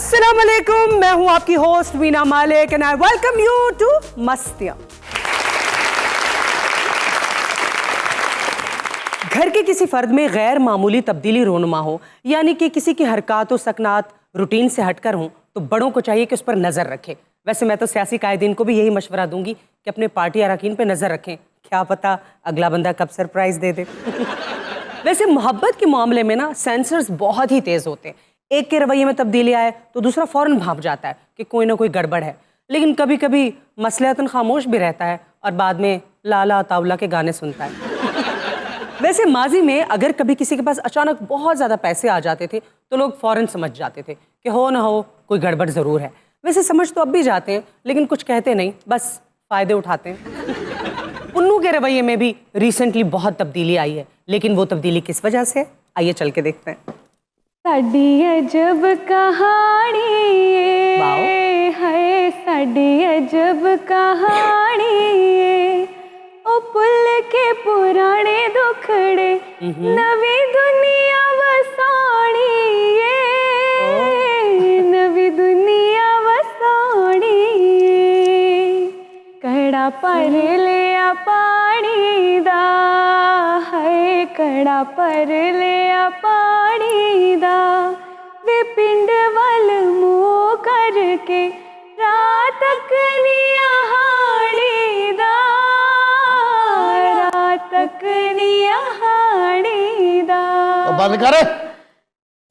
अस्सलाम वालेकुम, मैं हूं आपकी host Veena Malik and I welcome you to Mastiyan. घर के किसी फर्द में गैर मामूली तब्दीली रोनुमा हो, यानी कि किसी की हरकत और सकनात रूटीन से हटकर हों, तो बड़ों को चाहिए कि उस पर नज़र रखें। वैसे मैं तो सियासी कायदीन को भी यही मशवरा दूंगी कि अपने पार्टी अरकान पे नज़र रखें, क्या पता अगला बंदा कब सरप्राइज दे दे। वैसे मोहब्बत के मामले में ना सेंसर्स बहुत ही तेज़ होते हैं। एक के रवैये में तब्दीली आए तो दूसरा फ़ौरन भांप जाता है कि कोई ना कोई गड़बड़ है, लेकिन कभी कभी मसलहतन खामोश भी रहता है और बाद में लाला तावला के गाने सुनता है। वैसे माजी में अगर कभी किसी के पास अचानक बहुत ज़्यादा पैसे आ जाते थे तो लोग फ़ौरन समझ जाते थे कि हो ना हो कोई गड़बड़ ज़रूर है। वैसे समझ तो अब भी जाते हैं, लेकिन कुछ कहते नहीं, बस फ़ायदे उठाते हैं। पुन्नू के रवैये में भी रिसेंटली बहुत तब्दीली आई है, लेकिन वो तब्दीली किस वजह से है, आइए चल के देखते हैं। साडी अजब कहानी है, साडी अजब कहानी ओ पुल के पुराने दुखड़े नवी दुनिया वसानी नवी दुनिया वसानी कड़ा पर लिया पानी दा है, कड़ा पर लिया पानी दा वे पिंड वल मुँह करके रात कनिया हाड़ी दा, रात कनिया हाड़ी दा। बंद कर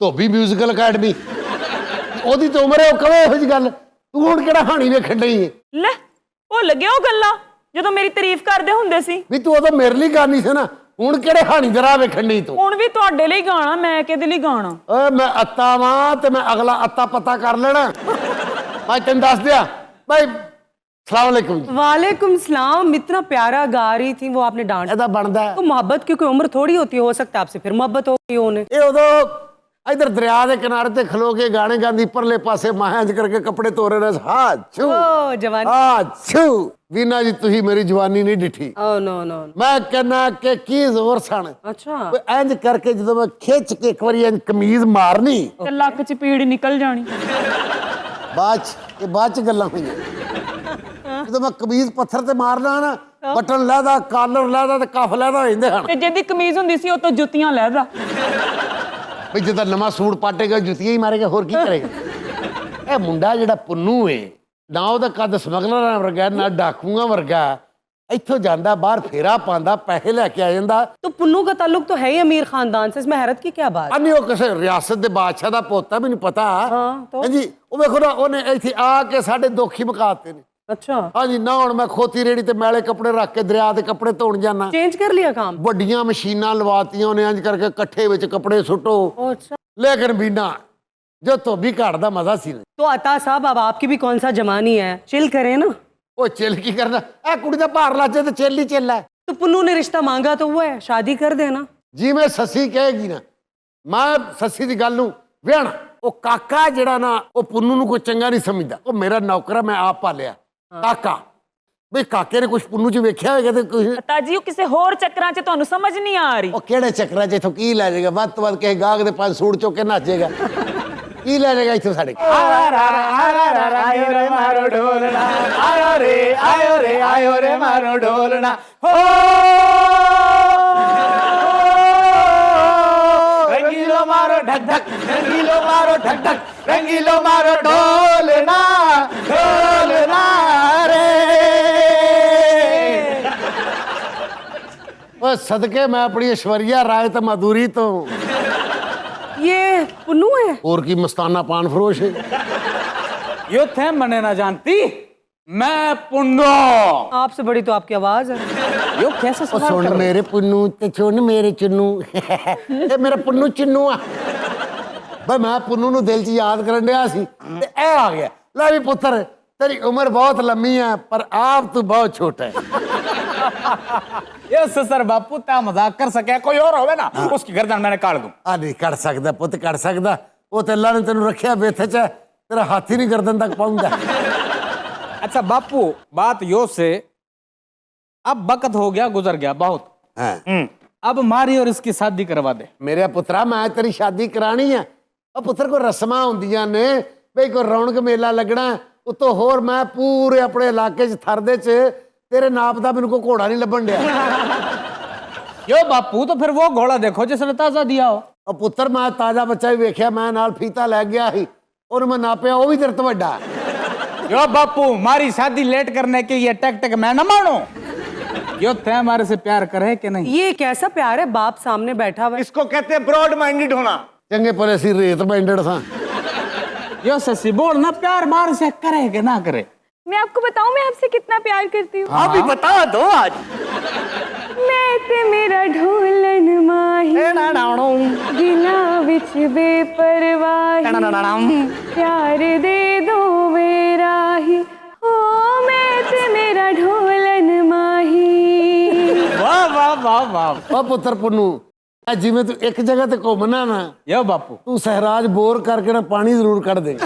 धोबी म्यूजिकल अकैडमी, ओदी तो उम्र है कवे हो जी गल, तू हुण किहड़ा हाणी वेखण डई है? ले भुल गए हो गल्लां ਜਦੋਂ ਮੇਰੀ ਤਾਰੀਫ ਕਰਦੇ ਹੁੰਦੇ ਸੀ। ਵੀ ਤੂੰ ਉਦੋਂ ਮੇਰੇ ਲਈ ਗਾਣੀ ਸੀ ਨਾ, ਹੁਣ ਕਿਹੜੇ ਹਾਣੀ ਦਰਾ ਵੇਖਣ ਨਹੀਂ ਤੂੰ? ਹੁਣ ਵੀ ਤੁਹਾਡੇ ਲਈ ਗਾਣਾ, ਮੈਂ ਕਿਹਦੇ ਲਈ ਗਾਣਾ? ਓਏ ਮੈਂ ਅੱਤਾ ਵਾਂ ਤੇ ਮੈਂ ਅਗਲਾ ਅੱਤਾ ਪਤਾ ਕਰ ਲੈਣਾ। ਮੈਂ ਤੈਨੂੰ ਦੱਸ ਦਿਆਂ ਭਾਈ। सलाम वालेकुम। वालेकुम सलाम। इतना प्यारा गा रही थी वो, आपने डांट ਇਹਦਾ ਬਣਦਾ तो मोहब्बत की कोई उम्र थोड़ी होती है, हो सकता है आपसे फिर मोहब्बत हो गई उन्हें। ਇਹ ਉਦੋਂ इधर दरिया के किनारे ते खलो के गाने गांदी, परले पासे मांझ करके कपड़े तोरे रहे। हाँ छू जवानी, हाँ छू। वीना जी तुही मेरी जवानी नहीं डिठी। नो नो, मैं कहना कि की जोर सन। अच्छा इंज करके जो मैं खिंच के एक बार इंज कमीज मारनी ਤੇ ਲੱਕ 'ਚ ਪੀੜ ਨਿਕਲ ਜਾਣੀ। बाद च गल्लां हुई जो मैं कमीज पत्थर ते मारना ना, बटन लहदा, कालर लहदा ते कफ लहदा हो जांदे हन। ਤੇ ਜਿਹਦੀ ਕਮੀਜ਼ ਹੁੰਦੀ ਸੀ ਉਹ ਤੋਂ ਜੁੱਤੀਆਂ ਲੈਦਾ। भी जिदा नवा सूट पाटेगा जुतियां ही मारेगा, होर की करेगा? ਇਹ ਮੁੰਡਾ ਜਿਹੜਾ ਪੁੰਨੂ ਏ ਨਾ, ਉਹਦਾ ਕੱਦ ਸਮਗਲਰਾਂ ਵਰਗਾ ਨਾ ਡਾਕੂਆਂ ਵਰਗਾ, ਇੱਥੋਂ ਜਾਂਦਾ ਬਾਹਰ ਫੇਰਾ ਪਾਉਂਦਾ, ਪੈਸੇ ਲੈ ਕੇ ਆ ਜਾਂਦਾ। तो पुन्नू का ताल्लुक तो है ही अमीर खानदान से, इसमें हैरत की क्या बात? ਨਹੀਂ ਉਹ ਕਿਸੇ ਰਿਆਸਤ ਦੇ ਬਾਦਸ਼ਾਹ ਦਾ ਪੋਤਾ, ਮੈਨੂੰ ਪਤਾ। ਹਾਂ ਤਾਂ ਹਾਂਜੀ ਉਹ ਵੇਖੋ ਨਾ, ਉਹਨੇ ਇੱਥੇ ਆ ਕੇ ਸਾਡੇ ਦੁੱਖ ਹੀ ਮੁਕਾਤੇ ਨੇ। अच्छा ਹਾਂਜੀ ਨਾ ਹੁਣ ਮੈਂ ਖੋਤੀ ਰੇੜੀ ਤੇ ਮੈਲੇ ਕੱਪੜੇ ਰੱਖ ਕੇ ਦਰਿਆ ਦੇ ਕੱਪੜੇ ਧੋਣ ਜਾਣਾ। चेंज कर लिया काम? ਵੱਡੀਆਂ ਮਸ਼ੀਨਾਂ ਲਵਾਤੀਆਂ ਉਹਨੇ, ਇੰਜ ਕਰਕੇ ਇਕੱਠੇ ਵਿੱਚ ਕੱਪੜੇ ਸੁੱਟੋ। अच्छा ਲੇਕਿਨ ਬੀਨਾ ਜੋ ਧੋਬੀ ਘਾਟ ਦਾ ਮਜ਼ਾ ਸੀ ਨਾ, तो अता साहब अब आपकी भी कौन सा जवानी है, चिल करें ना। ਉਹ ਚਿੱਲ ਕੀ ਕਰਨਾ? ਇਹ ਕੁੜੀ ਦਾ ਭਾਰ ਲਾਚੇ ਤੇ ਚਿੱਲ ਹੀ ਚਿੱਲ ਹੈ। तो पुन्नू ने रिश्ता मांगा तो वो है, शादी कर देना। ਜਿਵੇਂ ਸੱਸੀ ਕਹੇਗੀ ਨਾ, ਮੈਂ ਸੱਸੀ ਦੀ ਗੱਲ ਨੂੰ ਵਿਹਣਾ। ਉਹ ਕਾਕਾ ਜਿਹੜਾ ਨਾ, ਉਹ ਪੁੰਨੂ ਨੂੰ ਕੋਈ ਚੰਗਾ ਨਹੀਂ ਸਮਝਦਾ। ਉਹ ਮੇਰਾ ਨੌਕਰ ਹੈ, ਮੈਂ ਆਪ ਪਾਲਿਆ ਕਾਕਾ। ਬਈ ਕਾਕੇ ਨੇ ਕੁਛ ਪੁੰਨੂ ਚ ਵੇਖਿਆ ਹੋਏਗਾ ਤੇ ਕੁਛ। ਪਤਾ ਜੀ ਉਹ ਕਿਸੇ ਹੋਰ ਚੱਕਰਾਂ 'ਚ ਤੁਹਾਨੂੰ ਸਮਝ ਨਹੀਂ ਆ ਰਹੀ। ਉਹ ਕਿਹੜੇ ਚੱਕਰਾਂ ਚ ਇੱਥੋਂ ਕੀ ਲੈ ਜਾਏਗਾ? ਵੱਧ ਤੋਂ ਵੱਧ ਕਿਸੇ ਗਾਹਕ ਦੇ 5 ਸੂਟ ਚੁੱਕ ਕੇ ਨਾਚੇਗਾ। ਕੀ ਲੈ ਜਾਏਗਾ ਇੱਥੋਂ ਸਾਡੇ? आयो रे मारो ढोलना, आयो रे आयो रे मारो ढोलना हो। रंगीलो मारो ढक ढक, रंगीलो मारो ढक ढक, रंगीलो मारो ढोलना ढोलना रे। ਉਹ ਸਦਕੇ ਮੈਂ ਆਪਣੀ ऐश्वर्या राय ਤੇ माधुरी तो ये पुन्नू है? और की मस्ताना पान फरोश है। यो थे मने ना जानती, मैं पुन्नो। आपसे बड़ी तो आपकी आवाज है। यो कैसे ਉਹ सवाल ਸੁਣ कर रहे ਮੇਰੇ ਪੁੰਨੂ ਤੇ ਸੁਣ ਮੇਰੇ ਚੁੰਨੂ, ਇਹ ਮੇਰਾ ਪੁੰਨੂ ਚੁੰਨੂ ਆ। ਬਈ ਮੈਂ ਪੁੰਨੂ ਨੂੰ ਦਿਲ 'ਚ ਯਾਦ ਕਰਨ ਡਿਆ ਸੀ ਤੇ ਇਹ ਆ ਗਿਆ। ਲੈ ਵੀ ਪੁੱਤਰ, तेरी उम्र बहुत लंबी है पर आप तू बहुत छोटा है। ये ससर बापू ता मजाक कर सके, कोई और होवे ना उसकी गर्दन मैंने काट दूं। आ नहीं कर सकता पुत, कर सकता। वो तो अल्लाह ने तेन रखा बेथे च, तेरा हाथ ही नहीं गर्दन तक पहुंचा। अच्छा बापू, बात यो से अब वक्त हो गया, गुजर गया बहुत। अब मारी और इसकी शादी करवा दे। मेरे पुत्रा मैं तेरी शादी करानी है। और पुत्र को रस्मां होंदियां ने, ਬਈ ਕੋਈ ਰੌਣਕ ਮੇਲਾ ਲੱਗਣਾ ਉਤੋਂ ਹੋਰ ਮੈਂ ਪੂਰੇ ਆਪਣੇ ਇਲਾਕੇ 'ਚ ਥਰਦੇ 'ਚ ਤੇਰੇ ਨਾਪ ਦਾ ਮੈਨੂੰ ਕੋਈ ਘੋੜਾ ਨਹੀਂ ਲੱਭਣ ਡਿਆ क्यों बापू, तो फिर वो घोड़ा देखो जिसने ताजा दिया हो। ਉਹ ਪੁੱਤਰ ਮੈਂ ਤਾਜ਼ਾ ਬੱਚਾ ਵੀ ਵੇਖਿਆ ਮੈਂ ਨਾਲ ਫੀਤਾ ਲੈ ਗਿਆ ਸੀ ਉਹਨੂੰ ਮੈਂ ਨਾਪਿਆ ਉਹ ਵੀ ਤੇਰੇ ਤੋਂ ਵੱਡਾ यो बापू, मारी शादी लेट करने के ये टक टक मैं न मानो। यो तय हमारे से प्यार करे कि नहीं? ये कैसा प्यार है, बाप सामने बैठा हुआ है। इसको कहते हैं ब्रॉड माइंडेड होना। ਚੰਗੇ ਭਲੇ ਸੀ ਰੇਤ ਬੈਂਡਡ ਸਾਂ यो ससी बोल ना, प्यार मार से करे कि ना करे? मैं आपको बताऊं मैं आपसे कितना प्यार करती हूँ। अभी बता दो आज। मैं ते मेरा ढोलन माही गिला विच बेपरवाही प्यार दे दो मेरा ही हो मैं ते मेरा ढोलन माही। वाह वाह वाह वाह। ਉਹ ਪੁੱਤਰ ਪੁੰਨੂ ਐ ਜਿਵੇਂ ਤੂੰ ਇੱਕ ਜਗ੍ਹਾ ਤੇ ਘੁੰਮਣਾ ਨਾ यो बापू, ਤੂੰ ਸਹਿਰਾਜ ਬੋਰ ਕਰਕੇ ਨਾ ਪਾਣੀ ਜ਼ਰੂਰ ਕੱਢ ਦੇ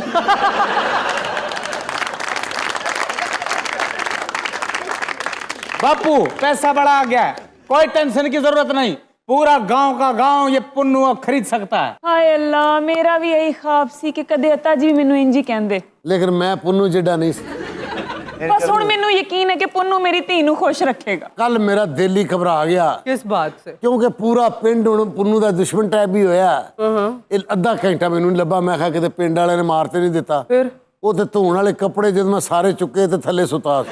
बापू पैसा बड़ा आ गया है, कोई टेंशन की जरूरत नहीं। पूरा गांव का गांव ये पुन्नू अब खरीद सकता है। हाय अल्लाह मेरा भी यही ख्वाब सी कि कदे अता जी मैनू इंज ही कहंदे। ਲੇਕਿਨ ਮੈਂ ਪੁੰਨੂ ਜਿੱਡਾ ਨਹੀਂ ਸੀ ਬਸ ਹੁਣ ਮੈਨੂੰ ਯਕੀਨ ਹੈ ਕਿ ਪੁੰਨੂ ਮੇਰੀ ਧੀ ਨੂੰ ਖੁਸ਼ ਰੱਖੇਗਾ। ਕੱਲ ਮੇਰਾ ਦਿਲ ਹੀ ਘਬਰਾ ਗਿਆ किस बात से? ਕਿਉਂਕਿ ਪੂਰਾ ਪਿੰਡ ਹੁਣ ਪੁੰਨੂ ਦਾ ਦੁਸ਼ਮਣ ਟੈਪ ਹੀ ਹੋਇਆ ਇਹ ਅੱਧਾ ਘੰਟਾ ਮੈਨੂੰ ਨਹੀਂ ਲੱਭਾ ਮੈਂ ਕਿਹਾ ਕਿਤੇ ਪਿੰਡ ਵਾਲਿਆਂ ਨੇ ਮਾਰ ਤੇ ਨਹੀਂ ਦਿੱਤਾ फिर ਉਹ ਤੇ ਧੋਣ ਵਾਲੇ ਕੱਪੜੇ ਜਦ ਮੈਂ ਸਾਰੇ ਚੁੱਕੇ ਤੇ ਥੱਲੇ ਸੁਤਾ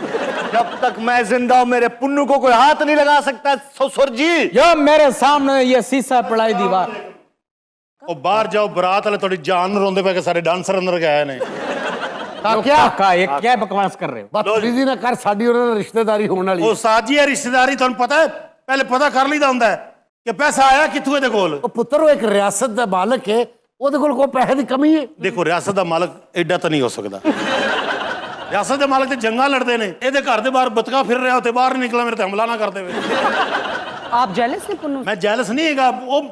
जब तक मैं जिंदा हूं मेरे पुन्नू को कोई हाथ नहीं लगा सकता। ससुर जी यो मेरे सामने ये शीशा पड़ाई दीवार। ਉਹ ਬਾਹਰ ਜਾਓ ਬਰਾਤ ਵਾਲੇ ਤੁਹਾਡੀ ਜਾਨ ਨੂੰ ਰੋਂਦੇ ਪਏ ਕਿ ਸਾਰੇ ਡਾਂਸਰ ਅੰਦਰ ਗਏ ਨੇ काका ये क्या बकवास कर रहे हो? ਬਦਤਮੀਜ਼ੀ ਨਾ ਕਰ ਸਾਡੀ ਉਹਨਾਂ ਨਾਲ ਰਿਸ਼ਤੇਦਾਰੀ ਹੋਣ ਵਾਲੀ ਉਹ ਸਾਜੀ ਹੈ ਰਿਸ਼ਤੇਦਾਰੀ ਤੁਹਾਨੂੰ ਪਤਾ ਹੈ ਪਹਿਲੇ ਪਤਾ ਕਰ ਲਈਦਾ ਹੁੰਦਾ ਹੈ ਕਿ ਪੈਸਾ ਆਇਆ ਕਿੱਥੋਂ ਇਹਦੇ ਕੋਲ ਉਹ ਪੁੱਤਰ ਉਹ ਇੱਕ ਰਿਆਸਤ ਦਾ ਮਾਲਕ ਹੈ ਉਹਦੇ ਕੋਲ ਕੋਈ ਪੈਸੇ ਦੀ ਕਮੀ ਹੈ ਦੇਖੋ ਰਿਆਸਤ ਦਾ ਮਾਲਕ ਐਡਾ ਤਾਂ ਨਹੀਂ ਹੋ ਸਕਦਾ ਰਿਆਸਤ ਦੇ ਮਾਲਕ ਤੇ ਜੰਗਾਂ ਲੜਦੇ ਨੇ ਇਹਦੇ ਘਰ ਦੇ ਬਾਹਰ ਬਤਕਾ ਫਿਰ ਰਿਹਾ ਉੱਥੇ ਬਾਹਰ ਨਿਕਲਾ ਮੇਰੇ ਤੇ ਹਮਲਾ ਨਾ ਕਰਦੇ ਵੇ आप जेलस हैं पुन्नू? ਮੈਂ ਜੈਲਸ ਨਹੀਂ ਹੈਗਾ ਉਹ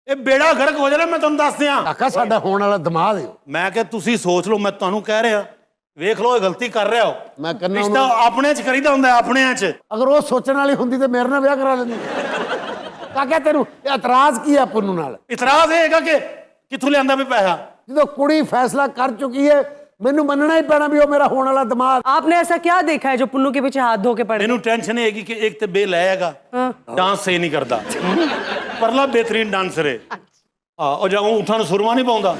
ਇਹ ਬੇੜਾ ਗਰਕ ਹੋ ਜਾਣਾ ਮੈਂ ਤੁਹਾਨੂੰ ਦੱਸ ਦਿਆਂ ਕਾਕਾ ਸਾਡਾ ਹੋਣ ਵਾਲਾ ਦਿਮਾਗ ਹੈ ਮੈਂ ਕਿ ਤੁਸੀਂ ਸੋਚ ਲਓ ਮੈਂ ਤੁਹਾਨੂੰ ਕਹਿ ਰਿਹਾ ਵੇਖ ਲਓ ਇਹ ਗਲਤੀ ਕਰ ਰਿਹਾ ਹੋ ਮੈਂ ਕਹਿੰਦਾ ਰਿਸ਼ਤਾ ਆਪਣੇ ਚ ਕਰੀਦਾ ਹੁੰਦਾ ਆਪਣਿਆਂ ਚ ਅਗਰ ਉਹ ਸੋਚਣ ਵਾਲੀ ਹੁੰਦੀ ਤੇ ਮੇਰੇ ਨਾਲ ਵਿਆਹ ਕਰਾ ਲੈਂਦੀ ਕਾਕਾ ਤੈਨੂੰ ਇਹ ਇਤਰਾਜ਼ ਕੀ ਹੈ ਪੁੰਨੂ ਨਾਲ ਇਤਰਾਜ਼ ਇਹ ਹੈਗਾ ਕਿ ਕਿੱਥੋਂ ਲਿਆਂਦਾ ਵੀ ਪੈਸਾ ਜਦੋਂ ਕੁੜੀ ਫੈਸਲਾ ਕਰ ਚੁੱਕੀ ਹੈ ਮੈਨੂੰ ਮੰਨਣਾ ਹੀ ਪੈਣਾ ਵੀ ਉਹ ਮੇਰਾ ਹੋਣ ਵਾਲਾ ਦਿਮਾਗ आपने ऐसा क्या देखा है जो पुन्नू के पीछे हाथ धो के पड़े? ਇਹਨੂੰ ਟੈਨਸ਼ਨ ਇਹ ਹੈਗੀ ਕਿ ਇੱਕ ਤੇ ਬੇਲ ਆਏਗਾ ਡਾਂਸ ਸਹੀ ਨਹੀਂ ਕਰਦਾ ਪਰਲਾ ਬਿਹਤਰੀਨ ਡਾਂਸਰ ਹੈ ਉਹ ਜਾਂ ਉਠਾਂ ਨੂੰ ਸੁਰਮਾ ਨਹੀਂ ਪਾਉਂਦਾ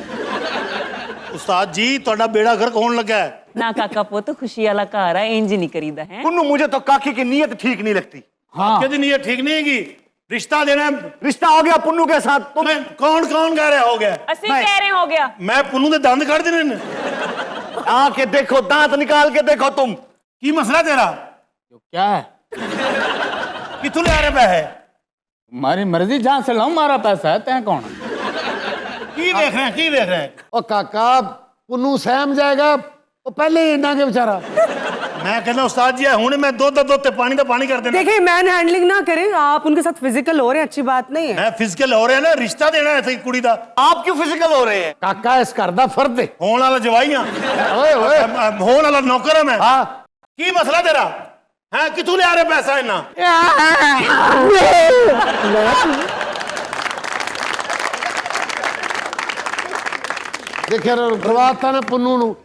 ਉਸਤਾਦ ਜੀ ਤੁਹਾਡਾ ਬੇੜਾ ਗਰਕ ਹੋਣ ਲੱਗਾ ਹੈ ਨਾ ਕਾਕਾ ਪੁੱਤ ਖੁਸ਼ੀ ਵਾਲਾ ਘਰ ਹੈ ਇੰਜ ਨਹੀਂ ਕਰੀਦਾ ਹੈ। पुन्नू मुझे तो काकी की नीयत ठीक नहीं लगती। ਕਿਹਦੀ ਨੀਅਤ ਠੀਕ ਨਹੀਂ ਹੈਗੀ ਰਿਸ਼ਤਾ ਦੇਣਾ ਹੈ। रिश्ता हो गया पुन्नू के साथ तो ਮੈਂ ਕੌਣ ਕੌਣ ਕਹਿ ਰਿਹਾ ਹੋ ਗਿਆ ਅਸੀਂ ਕਹਿ ਰਹੇ ਹੋ ਗਿਆ। ਮੈਂ ਪੁੰਨੂ ਦੇ ਦੰਦ ਕੱਢ ਦੇਣੇ ਨੇ आके देखो दांत निकाल के देखो तुम। ਕੀ ਮਸਲਾ ਤੇਰਾ क्या है? ਕਿੱਥੋਂ ਲਿਆ ਰਿਹਾ ਪੈਸੇ हमारी मर्जी जहाँ से लाऊं मारा पैसा है, तय कौन? ਕੀ ਵੇਖ ਰਿਹਾ ਕੀ ਵੇਖ ਰਿਹਾ ਉਹ ਕਾਕਾ ਪੁੰਨੂ ਸਹਿਮ ਜਾਏਗਾ ਉਹ ਪਹਿਲੇ ਹੀ ਇੰਨਾ ਕੇ ਵਿਚਾਰਾ ਮੈਂ ਕਹਿੰਦਾ ਉਸਤਾਦ ਜੀ ਹੁਣ ਮੈਂ ਦੁੱਧ ਦਾ ਦੁੱਧ ਤੇ ਪਾਣੀ ਦਾ ਪਾਣੀ ਕਰ ਦੇਣਾ देखिए मैन हैंडलिंग ना करें, आप उनके साथ फिजिकल हो रहे हैं, अच्छी बात नहीं है। ਮੈਂ ਫਿਜ਼ੀਕਲ ਹੋ ਰਿਹਾ ਨਾ ਰਿਸ਼ਤਾ ਦੇਣਾ ਹੈ ਕੁੜੀ ਦਾ आप क्यों फिजिकल हो रहे हैं? ਕਾਕਾ ਇਸ ਘਰ ਦਾ ਫਰਦ ਹੈ ਹੋਣ ਵਾਲਾ ਜਵਾਈਆਂ ਓਏ ਓਏ ਹੋਣ ਵਾਲਾ ਨੌਕਰ ਹੈ ਮੈਂ ਹਾਂ ਕੀ ਮਸਲਾ ਤੇਰਾ ਹੈ ਕਿੱਥੋਂ ਲਿਆ ਰਿਹਾ ਪੈਸਾ ਇੰਨਾ ਦੇਖਿਆ ਨਾ ਕਰਵਾਤਾ ਨਾ ਪੁੰਨੂ ਨੂੰ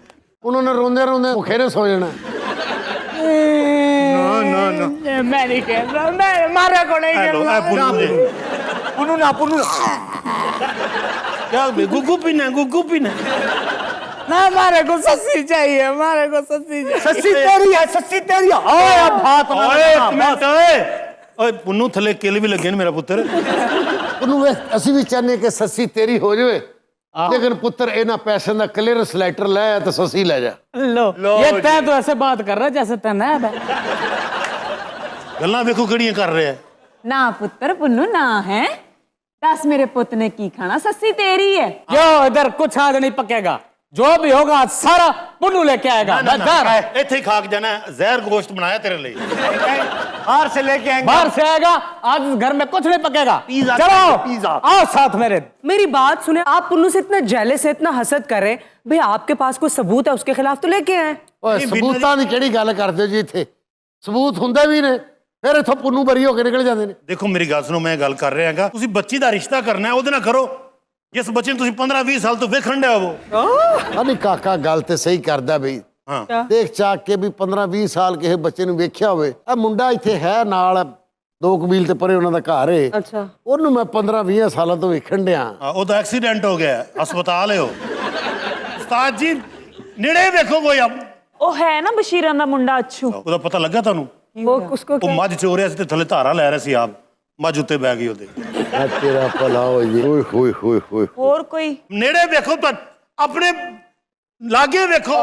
ਉਹਨਾਂ ਨੇ ਰੋਂਦੇ ਰੋਂਦੇ ਭੁੱਖੇ ਨੇ ਸੋ ਜਾਣਾ ਨਾ ਨਾ मैं नहीं कह रहा, मैं मारा को नहीं ਹੈਲੋ कह ਇਹ ਪੁੰਨੂ ਜੀ पुन्नू ना पुन्नू ਕਿਆ ਗੁੱਗੂ ਪੀਣਾ ਗੁੱਗੂ ਪੀਣਾ ना मारे को सस्सी चाहिए, मारे को सस्सी चाहिए। सस्सी तेरी है सस्सी तेरी है। ओए अब बात ना ਓਏ ਇੱਕ करना, ਮਿੰਟ ਓਏ ਓਏ ਪੁੰਨੂ ਥੱਲੇ ਕਿਲ ਵੀ ਲੱਗੇ ਨੇ ਮੇਰਾ ਪੁੱਤਰ ਉਹਨੂੰ ਵੇ ਅਸੀਂ ਵੀ ਚਾਹੁੰਦੇ ਕਿ ਸੱਸੀ ਤੇਰੀ ਹੋ ਜਾਵੇ ਲੇਕਿਨ ਪੁੱਤਰ ਇਹਨਾਂ ਪੈਸਿਆਂ ਦਾ ਕਲੀਅਰੈਂਸ ਲੈਟਰ ਲੈ ਆ ਤੇ ਸੱਸੀ ਲੈ ਜਾ लो ये तय तो ऐसे बात कर रहा है जैसे तय नैब है। ਗੱਲਾਂ ਵੇਖੋ ਕਿਹੜੀਆਂ ਕਰ ਰਿਹਾ ਹੈ ਨਾ ਪੁੱਤਰ ਪੁੰਨੂ ਨਾ ਹੈ ਦੱਸ ਮੇਰੇ ਪੁੱਤ ਨੇ ਕੀ ਖਾਣਾ ਸੱਸੀ ਤੇਰੀ ਹੈ। यो इधर कुछ आज नहीं पकेगा, जो भी होगा आज सारा पुन्नू लेके आएगा। मैं जा रहा हूं। ਇੱਥੇ ਹੀ ਖਾ ਕੇ ਜਾਣਾ ਹੈ। ਜ਼ਹਿਰ ਗੋਸ਼ਤ ਬਣਾਇਆ ਤੇਰੇ ਲਈ बाहर से लेके आएंगे। बाहर से आएगा, आज इस घर में कुछ नहीं पकेगा। पिज़्ज़ा चलो पिज़्ज़ा। आओ साथ मेरे। मेरी बात सुने, आप पुन्नू से इतना जेलस है, इतना हसद कर रहे हैं, भाई आपके पास कोई सबूत है उसके खिलाफ तो लेके आए। ਓਏ ਸਬੂਤਾਂ ਦੀ ਕਿਹੜੀ ਗੱਲ ਕਰਦੇ ਹੋ ਜੀ ਇੱਥੇ ਸਬੂਤ ਹੁੰਦੇ ਵੀ ਨੇ ਫਿਰ ਇੱਥੋਂ ਪੁੰਨੂ ਬਰੀ ਹੋ ਕੇ ਨਿਕਲ ਜਾਂਦੇ ਨੇ ਦੇਖੋ ਮੇਰੀ ਗੱਲ ਸੁਣੋ ਮੈਂ ਗੱਲ ਕਰ ਰਿਹਾ ਹੈਗਾ ਤੁਸੀਂ ਬੱਚੀ ਦਾ ਰਿਸ਼ਤਾ ਕਰਨਾ ਹੈ ਉਹਦੇ ਨਾਲ ਕਰੋ ਜਿਸ ਬੱਚੇ ਨੂੰ ਤੁਸੀਂ 15-20 ਸਾਲ ਤੋਂ ਵੇਖਣ ਡਿਆ ਹੋ। ਨਹੀਂ ਕਾਕਾ ਗੱਲ ਤੇ ਸਹੀ ਕਰਦਾ ਬਈ। ਹਾਂ ਦੇਖ ਚਾਕ ਕੇ ਵੀ 15-20 ਸਾਲ ਕਿਸੇ ਬੱਚੇ ਨੂੰ ਵੇਖਿਆ ਹੋਵੇ। ਇਹ ਮੁੰਡਾ ਇੱਥੇ ਹੈ ਨਾਲ 2 ਮੀਲ ਤੇ ਪਰੇ ਉਹਨਾਂ ਦਾ ਘਰ ਏ। ਅੱਛਾ। ਉਹਨੂੰ ਮੈਂ 15-20 ਸਾਲਾਂ ਤੋਂ ਵੇਖਣ ਡਿਆ। ਉਹਦਾ ਐਕਸੀਡੈਂਟ ਹੋ ਗਿਆ, ਹਸਪਤਾਲ ਹੈ ਉਹ। ਉਸਤਾਦ ਜੀ ਨੇੜੇ ਵੇਖੋ ਕੋਈ ਉਹ ਹੈ ਨਾ ਬਸ਼ੀਰਾਂ ਦਾ ਮੁੰਡਾ ਅੱਛੂ। ਉਹਦਾ ਪਤਾ ਲੱਗਾ ਤੁਹਾਨੂੰ? वो उसको ਉਹ ਮੱਝ ਚੋ ਰਿਹਾ ਸੀ ਤੇ ਥੱਲੇ ਧਾਰਾ ਲੈ ਰਿਹਾ ਸੀ ਆਪ, ਮੱਝ ਉੱਤੇ ਬਹਿ ਗਈ ਉਹਦੇ। ਆ ਤੇਰਾ ਭਲਾ ਹੋ ਜੀ। ਓਏ ਹੋਏ ਹੋਏ ਹੋਏ। ਹੋਰ ਕੋਈ ਨੇੜੇ ਵੇਖੋ ਤਾਂ अपने लागे देखो।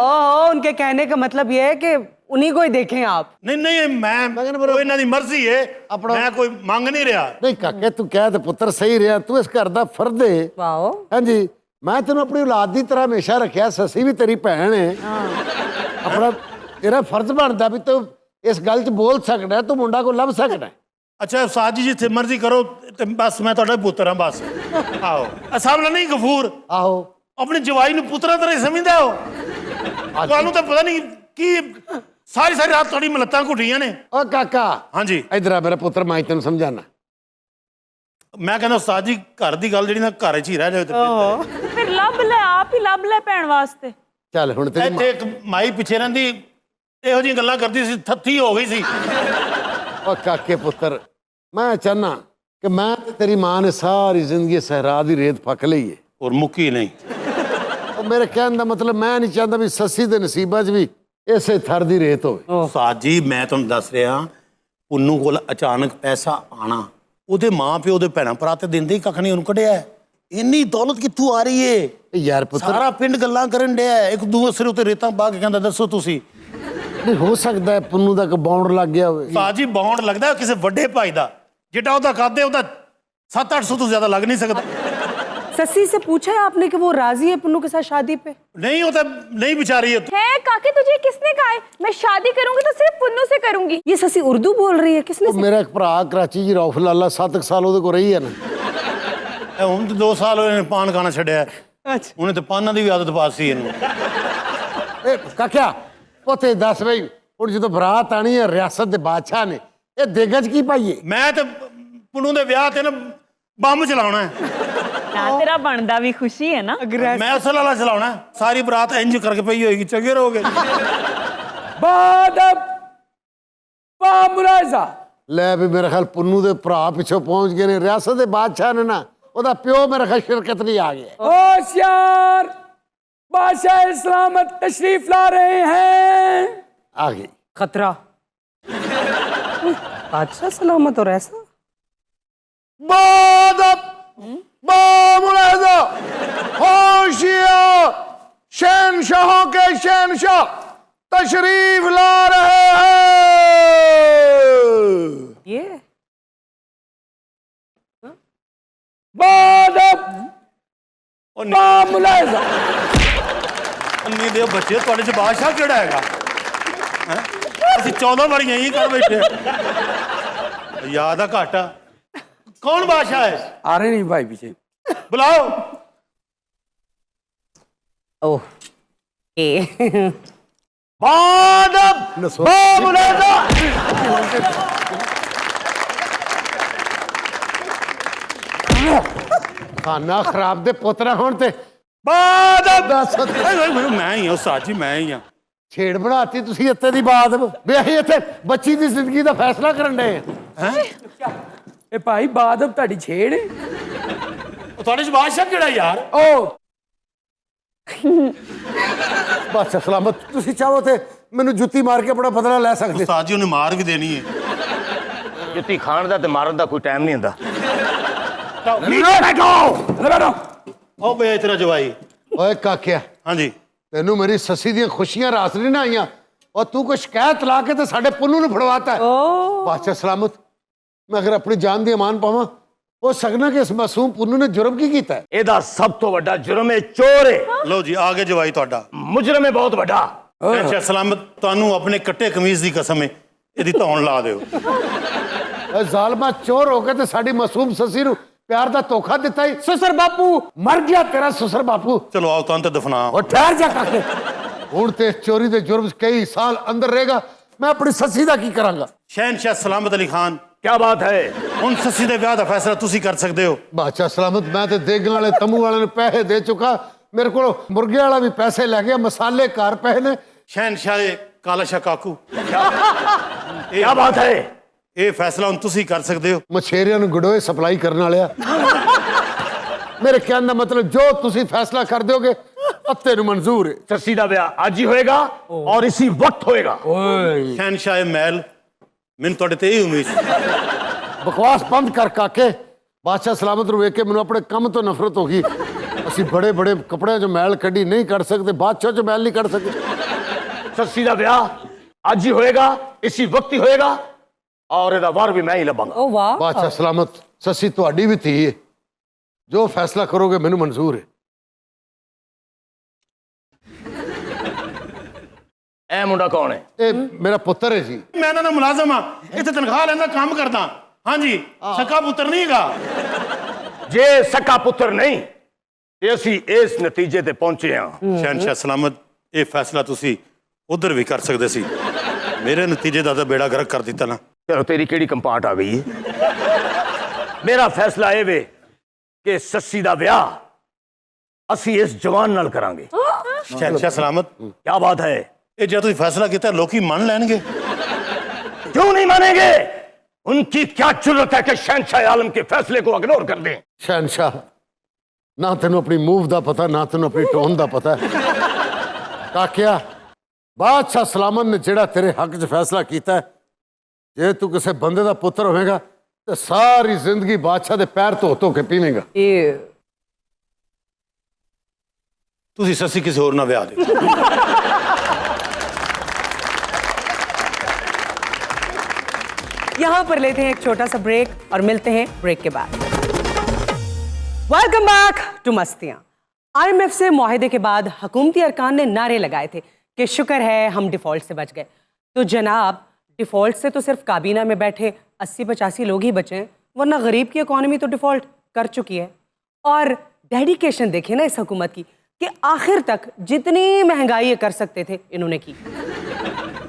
उनके कहने का मतलब ये है कि उन्हीं को ही देखें आप। नहीं नहीं मैं कोई इन्हां दी मर्जी है, मैं कोई मांग नहीं रहा। नहीं काके तू कह ते पुत्र सही रहा, तू इस घर दा फर्द है। वाओ। हाँ जी, मैं तेन अपनी औलाद की तरह हमेशा रखा। ससी भी तेरी भैन है। अपना तेरा फर्ज बनता भी तू इस गल च बोल सकना है, तू मुंडा को लभ सकना है। अच्छा उस्ताद जी जिथे मर्जी करो ते बस मैं तुहाडा पुत्र हां बस। आओ सामने नहीं गफूर आहो अपने जवाई नूं पुत्रा तरह समझदा हो। तुहानू तो पता नहीं की सारी सारी रात तुहाडी मलत्तां घुटियां ने। ओ काका हाँ जी इधर आ मेरा पुत्र, मैं तेन समझाना। मैं कहना उस्ताद जी घर दी गल जिहड़ी ना घर च ही रह जाए ते ਫਿਰ ਲੱਭ ਲੈ, ਆਪ ਹੀ ਲੱਭ ਲੈ ਭੈਣ ਵਾਸਤੇ। चल हुण तेरी ਇੱਥੇ ਇੱਕ ਮਾਈ ਪਿੱਛੇ ਰਹਿੰਦੀ ਇਹੋ ਜਿਹੀਆਂ ਗੱਲਾਂ ਕਰਦੀ ਸੀ, ਥੱਥੀ ਹੋ ਗਈ ਸੀ। ओ काके पुत्र, मैं चाहना कि मैं ते तेरी मां ने सारी जिंदगी सहरा दी रेत फक लई है और मुक्की नहीं। और मेरे कहने का मतलब मैं नहीं चाहता भी ससी दे नसीबा च भी इसे थर दी रेत होवे। ਉਸਤਾਦ ਜੀ ਮੈਂ ਤੁਹਾਨੂੰ ਦੱਸ ਰਿਹਾ ਪੁੰਨੂ ਕੋਲ ਅਚਾਨਕ ਪੈਸਾ ਆਣਾ, ਉਹਦੇ ਮਾਂ ਪਿਓ ਦੇ ਭੈਣਾਂ ਭਰਾ ਤੇ ਦਿੰਦੇ ਹੀ ਕੱਖ ਨਹੀਂ, ਉਹਨੂੰ ਕੱਢਿਆ ਇੰਨੀ ਦੌਲਤ ਕਿੱਥੋਂ ਆ ਰਹੀ ਏ? यार पुत्र ਸਾਰਾ ਪਿੰਡ ਗੱਲਾਂ ਕਰਨ ਡਿਆ, ਇੱਕ ਦੂਸਰੇ ਉੱਤੇ ਰੇਤਾਂ ਪਾ ਕੇ ਕਹਿੰਦਾ ਦੱਸੋ ਤੁਸੀਂ। नहीं हो सकता है पुन्नू दा कोई बाउंड लग गया होवे। ਉਸਤਾਦ ਜੀ ਬੌਂਡ ਲੱਗਦਾ ਕਿਸੇ ਵੱਡੇ ਭਾਈ ਦਾ, ਜਿੱਡਾ ਉਹਦਾ ਕਾਦੇ ਉਹਦਾ 700-800 ਤੋਂ ਜ਼ਿਆਦਾ ਲੱਗ ਨਹੀਂ ਸਕਦਾ। ससी से पूछा है आपने कि वो राजी है पुन्नू के साथ शादी पे? नहीं होता नहीं बेचारी है। है काके तुझे किसने कहा है मैं शादी करूंगी तो सिर्फ पुन्नू से करूंगी? ये ससी उर्दू बोल रही है, किसने? मेरा एक भरा कराची जी रौफ लाला 7 साल ਉਹਦੇ ਕੋਲ ਰਹੀ ਹੈ ਨਾ। ਹੁਣ ਤੇ 2 ਸਾਲ ਹੋਏ ਨੇ ਪਾਨ ਖਾਣਾ ਛੱਡਿਆ। अच्छा ਉਹਨੇ ਤੇ ਪਾਨਾਂ ਦੀ ਵੀ ਆਦਤ ਪਾਸੀ ਇਹਨੂੰ। ए काका ਪੁੱਤੇ ਦੱਸ ਬਈ, ਹੁਣ ਜਦੋਂ ਬਰਾਤ ਆਣੀ ਹੈ ਰਿਆਸਤ ਦੇ ਬਾਦਸ਼ਾਹ ਨੇ, ਇਹ ਦੇਗਜ ਕੀ ਪਾਈਏ? ਮੈਂ ਤੇ ਪੁੰਨੂ ਦੇ ਵਿਆਹ ਤੇ ਨਾ ਬੰਬ ਚਲਾਉਣਾ ਹੈ। ਨਾ ਤੇਰਾ ਬਣਦਾ ਵੀ ਖੁਸ਼ੀ ਹੈ ਨਾ। ਮੈਂ ਅਸਲ ਵਾਲਾ ਚਲਾਉਣਾ ਹੈ। ਸਾਰੀ ਬਰਾਤ ਇੰਜ ਕਰਕੇ ਪਈ ਹੋਏਗੀ, ਚੰਗੇ ਰਹੋਗੇ। ਬਾਦਬ ਬਾਮਰਾਜ਼ਾ ਲੈ ਵੀ ਮੇਰੇ ਖਿਆਲ ਪੁੰਨੂ ਦੇ ਭਰਾ ਪਿੱਛੋਂ ਪਹੁੰਚ ਗਏ ਨੇ। ਰਿਆਸਤ ਦੇ ਬਾਦਸ਼ਾਹ ਨੇ ਨਾ ਉਹਦਾ ਪਿਓ ਮੇਰੇ ਖਿਆਲ ਸ਼ਿਰਕਤ ਲਈ ਆ ਗਿਆ। होशियार बादशाह इस्लामत तशरीफ ला रहे हैं। आ गई खतरा। बादशाह सलामत और ऐसा बादब बामुलाजा होशियार शहनशाहों के शहनशाह तशरीफ ला रहे हैं। ये बादब बामुलाजा ਅੰਨੀ ਦੇ ਬੱਚੇ ਤੁਹਾਡੇ ਚ ਬਾਦਸ਼ਾਹ ਕਿਹੜਾ ਹੈਗਾ? ਹੈਂ? ਅਸੀਂ 14 ਵਾਰੀ ਇਹੀ ਕਰ ਬੈਠੇ ਹਾਂ। ਯਾਦ ਆ ਘਾਟਾ ਕੌਣ ਬਾਦਸ਼ਾਹ ਹੈ? आ रहे नहीं भाई पीछे। ਬੁਲਾਓ। ओह ए ਬਾਦਬ ਬਾਮੁਲਾਜ਼ਾ। खाना खराब दे पोतरा होने ते ਬਾਦਬ दस ਮੈਂ ਹੀ ਹਾਂ ਉਸਤਾਦ ਜੀ, ਮੈਂ ਹੀ ਹਾਂ। छेड़ बनाती तुसी इत्ते दी बात वे असीं इत्थे बच्ची दी जिंदगी दा फैसला करन डे ए भाई बादब ताड़ी छेड़ ਉਹ ਤੁਹਾਡੇ ਚ ਬਾਦਸ਼ਾਹ ਕਿਹੜਾ ਯਾਰ? ओ बस सलामत तुसी चाहो ते मैनू जुत्ती मार के अपना बदला ले सकदे। ਉਸਤਾਦ ਜੀ ਉਹਨੇ ਮਾਰ ਵੀ ਦੇਣੀ ਹੈ। ਜੁੱਤੀ ਖਾਣ ਦਾ ਤੇ ਮਾਰਨ ਦਾ ਕੋਈ ਟਾਈਮ ਨਹੀਂ ਹੁੰਦਾ। ਉਹ ਬੇ ਤੇਰਾ ਜਵਾਈ। ओए काकिया ਹਾਂਜੀ तेनू मेरी ससी दी खुशियां रास नहीं ना आईयां और तू कोई शिकायत ला के ते साडे पुन्नू नू फड़वाता है। बादशाह सलामत मैं अगर अपनी जान दी अमान पावां हो सकना कि इस मासूम पुन्नू ने जुर्म की कीता है? ਇਹਦਾ ਸਭ ਤੋਂ ਵੱਡਾ ਜੁਰਮ ਹੈ, ਚੋਰ ਹੈ, ਲਓ ਜੀ ਆ ਗਿਆ ਜਵਾਈ ਤੁਹਾਡਾ। ਮੁਜਰਮ ਹੈ ਬਹੁਤ ਵੱਡਾ। ਅੱਛਾ ਸਲਾਮਤ, ਤੁਹਾਨੂੰ ਆਪਣੇ ਕੱਟੇ ਕਮੀਜ਼ ਦੀ ਕਸਮ ਹੈ ਇਹਦੀ ਧੌਣ ਲਾ ਦਿਓ। ओए जालमा चोर हो के ते साडी मासूम ससी नू प्यार दा धोखा दिता ही। ससुर बापू मर गया तेरा ससुर बापू। ਚਲੋ ਆਓ ਤੁਹਾਨੂੰ ਤੇ ਦਫਨਾ। और ठहर जा काके हुण ते इस चोरी दे जुर्म च कई साल अंदर रहेगा। मैं अपनी ससी दा की करांगा? शहनशाह सलामत अली खान क्या बात है? ਹੁਣ ਸੱਸੀ ਦੇ ਵਿਆਹ ਦਾ ਫੈਸਲਾ ਤੁਸੀਂ ਕਰ ਸਕਦੇ ਹੋ। ਬਾਦਸ਼ਾਹ ਸਲਾਮਤ, ਮੈਂ ਤੇ ਦੇਗਾਂ ਵਾਲੇ ਤੰਬੂ ਵਾਲੇ ਨੂੰ ਪੈਸੇ ਦੇ ਚੁੱਕਾ, ਮੇਰੇ ਕੋਲ ਮੁਰਗੇ ਵਾਲਾ ਵੀ ਪੈਸੇ ਲੈ ਗਿਆ, ਮਸਾਲੇ ਘਰ ਪਏ ਨੇ। ਸ਼ਹਿਨशाह ਕਾਲਾ ਸ਼ਾਹ ਕਾਕੂ, क्या बात है? ਇਹ ਫੈਸਲਾ ਹੁਣ ਤੁਸੀਂ ਕਰ ਸਕਦੇ ਹੋ। ਮਛੇਰਿਆਂ ਨੂੰ ਗੜੋਏ ਸਪਲਾਈ ਕਰਨ ਵਾਲਿਆ। ਮੇਰੇ ਕਹਿਣ ਦਾ ਮਤਲਬ ਜੋ ਤੁਸੀਂ ਫੈਸਲਾ ਕਰ ਦਿਓਗੇ ਅੱਤੇ ਨੂੰ ਮਨਜ਼ੂਰ ਹੈ। सस्सी का ब्याह आज ही होएगा और इसी वक्त होएगा। ਸ਼ਹਿਨशाह ਮਹਿਲ, ਮੈਨੂੰ ਤੁਹਾਡੇ ਤੇ ਇਹ ਉਮੀਦ ਸੀ। ਬਕਵਾਸ ਬੰਦ ਕਰ ਕਾਕੇ। ਬਾਦਸ਼ਾਹ ਸਲਾਮਤ ਨੂੰ ਵੇਖ ਕੇ ਮੈਨੂੰ ਆਪਣੇ ਕੰਮ ਤੋਂ ਨਫ਼ਰਤ ਹੋ ਗਈ। ਅਸੀਂ ਬੜੇ ਬੜੇ ਕੱਪੜਿਆਂ 'ਚੋਂ ਮੈਲ ਕੱਢੀ ਨਹੀਂ ਕੱਢ ਸਕਦੇ, ਬਾਦਸ਼ਾਹ 'ਚੋਂ ਮੈਲ ਨਹੀਂ ਕੱਢ ਸਕਦੇ। सस्सी का ब्याह आज ही होएगा, इसी वक्त ही होएगा और ਇਹਦਾ ਵਾਰ ਵੀ ਮੈਂ ਹੀ ਲੱਭਾਂਗਾ। ओ वाह, ਬਾਦਸ਼ਾਹ ਸਲਾਮਤ, ਸੱਸੀ ਤੁਹਾਡੀ ਵੀ ਧੀ ਹੈ, ਜੋ ਫੈਸਲਾ ਕਰੋਗੇ ਮੈਨੂੰ ਮਨਜ਼ੂਰ ਹੈ। ਇਹ ਮੁੰਡਾ ਕੌਣ ਹੈ? ਇਹ ਮੇਰਾ ਪੁੱਤਰ ਹੈ ਜੀ। ਮੈਂ ਇਹਨਾਂ ਦਾ ਮੁਲਾਜ਼ਮ ਹਾਂ, ਇੱਥੇ ਤਨਖਾਹ ਲੈਂਦਾ ਕੰਮ ਕਰਦਾ। ਹਾਂਜੀ, ਸਕਾ ਪੁੱਤਰ ਨਹੀਂ ਹੈਗਾ। ਜੇ ਸਕਾ ਪੁੱਤਰ ਨਹੀਂ ਤੇ ਅਸੀਂ ਇਸ ਨਤੀਜੇ ਤੇ ਪਹੁੰਚੇ ਹਾਂ। ਸ਼ਹਿਨशाह ਸਲਾਮਤ, ਇਹ ਫੈਸਲਾ ਤੁਸੀਂ ਉਧਰ ਵੀ ਕਰ ਸਕਦੇ ਸੀ, ਮੇਰੇ ਨਤੀਜੇ ਦਾ ਤਾਂ ਬੇੜਾ ਗਰਕ ਕਰ ਦਿੱਤਾ ਨਾ। ਚਲੋ ਤੇਰੀ ਕਿਹੜੀ ਕੰਪਾਰਟ ਆ ਗਈ ਹੈ? ਮੇਰਾ ਫੈਸਲਾ ਇਹ ਵੇ ਕਿ ਸੱਸੀ ਦਾ ਵਿਆਹ ਅਸੀਂ ਇਸ ਜਵਾਨ ਨਾਲ ਕਰਾਂਗੇ। ਸ਼ਹਿਨशाह ਸਲਾਮਤ, ਕੀ ਬਾਤ ਹੈ? ਇਹ ਜੇ ਤੁਸੀਂ ਫੈਸਲਾ ਕੀਤਾ ਲੋਕੀ ਮੰਨ ਲੈਣਗੇ। क्यों नहीं मानेंगे? उनकी क्या जरूरत है कि शहनशाह आलम के फैसले को इग्नोर कर दें? ਸ਼ਹਿਨशाह, ਨਾ ਤੈਨੂੰ ਆਪਣੀ ਮੂਵ ਦਾ ਪਤਾ, ਨਾ ਤੈਨੂੰ ਆਪਣੀ ਟੋਨ ਦਾ ਪਤਾ। ਕਾਕਿਆ, ਬਾਦਸ਼ਾਹ ਸਲਾਮਤ ਨੇ ਜਿਹੜਾ ਤੇਰੇ ਹੱਕ 'ਚ ਫੈਸਲਾ ਕੀਤਾ ਹੈ, ਜੇ ਤੂੰ ਕਿਸੇ ਬੰਦੇ ਦਾ ਪੁੱਤਰ ਹੋਵੇਗਾ ਤੇ ਸਾਰੀ ਜ਼ਿੰਦਗੀ ਬਾਦਸ਼ਾਹ ਦੇ ਪੈਰ ਧੋ ਧੋ ਕੇ ਪੀਵੇਂਗਾ। ये ਤੁਸੀਂ ਸੱਸੀ ਕਿਸੇ ਹੋਰ ਨਾਲ ਵਿਆਹ ਦਿਓ। यहाँ पर लेते हैं एक छोटा सा ब्रेक और मिलते हैं ब्रेक के बाद। Welcome back to Mastiyan. IMF से मुआहदे के बाद हुकूमती अरकान ने नारे लगाए थे कि शुक्र है हम डिफॉल्ट से बच गए। तो जनाब, डिफॉल्ट से तो सिर्फ काबीना में बैठे 80-85 लोग ही बचे हैं, वरना गरीब की इकॉनमी तो डिफॉल्ट कर चुकी है। और डेडिकेशन देखें ना इस हुकूमत की कि आखिर तक जितनी महंगाई ये कर सकते थे इन्होंने की।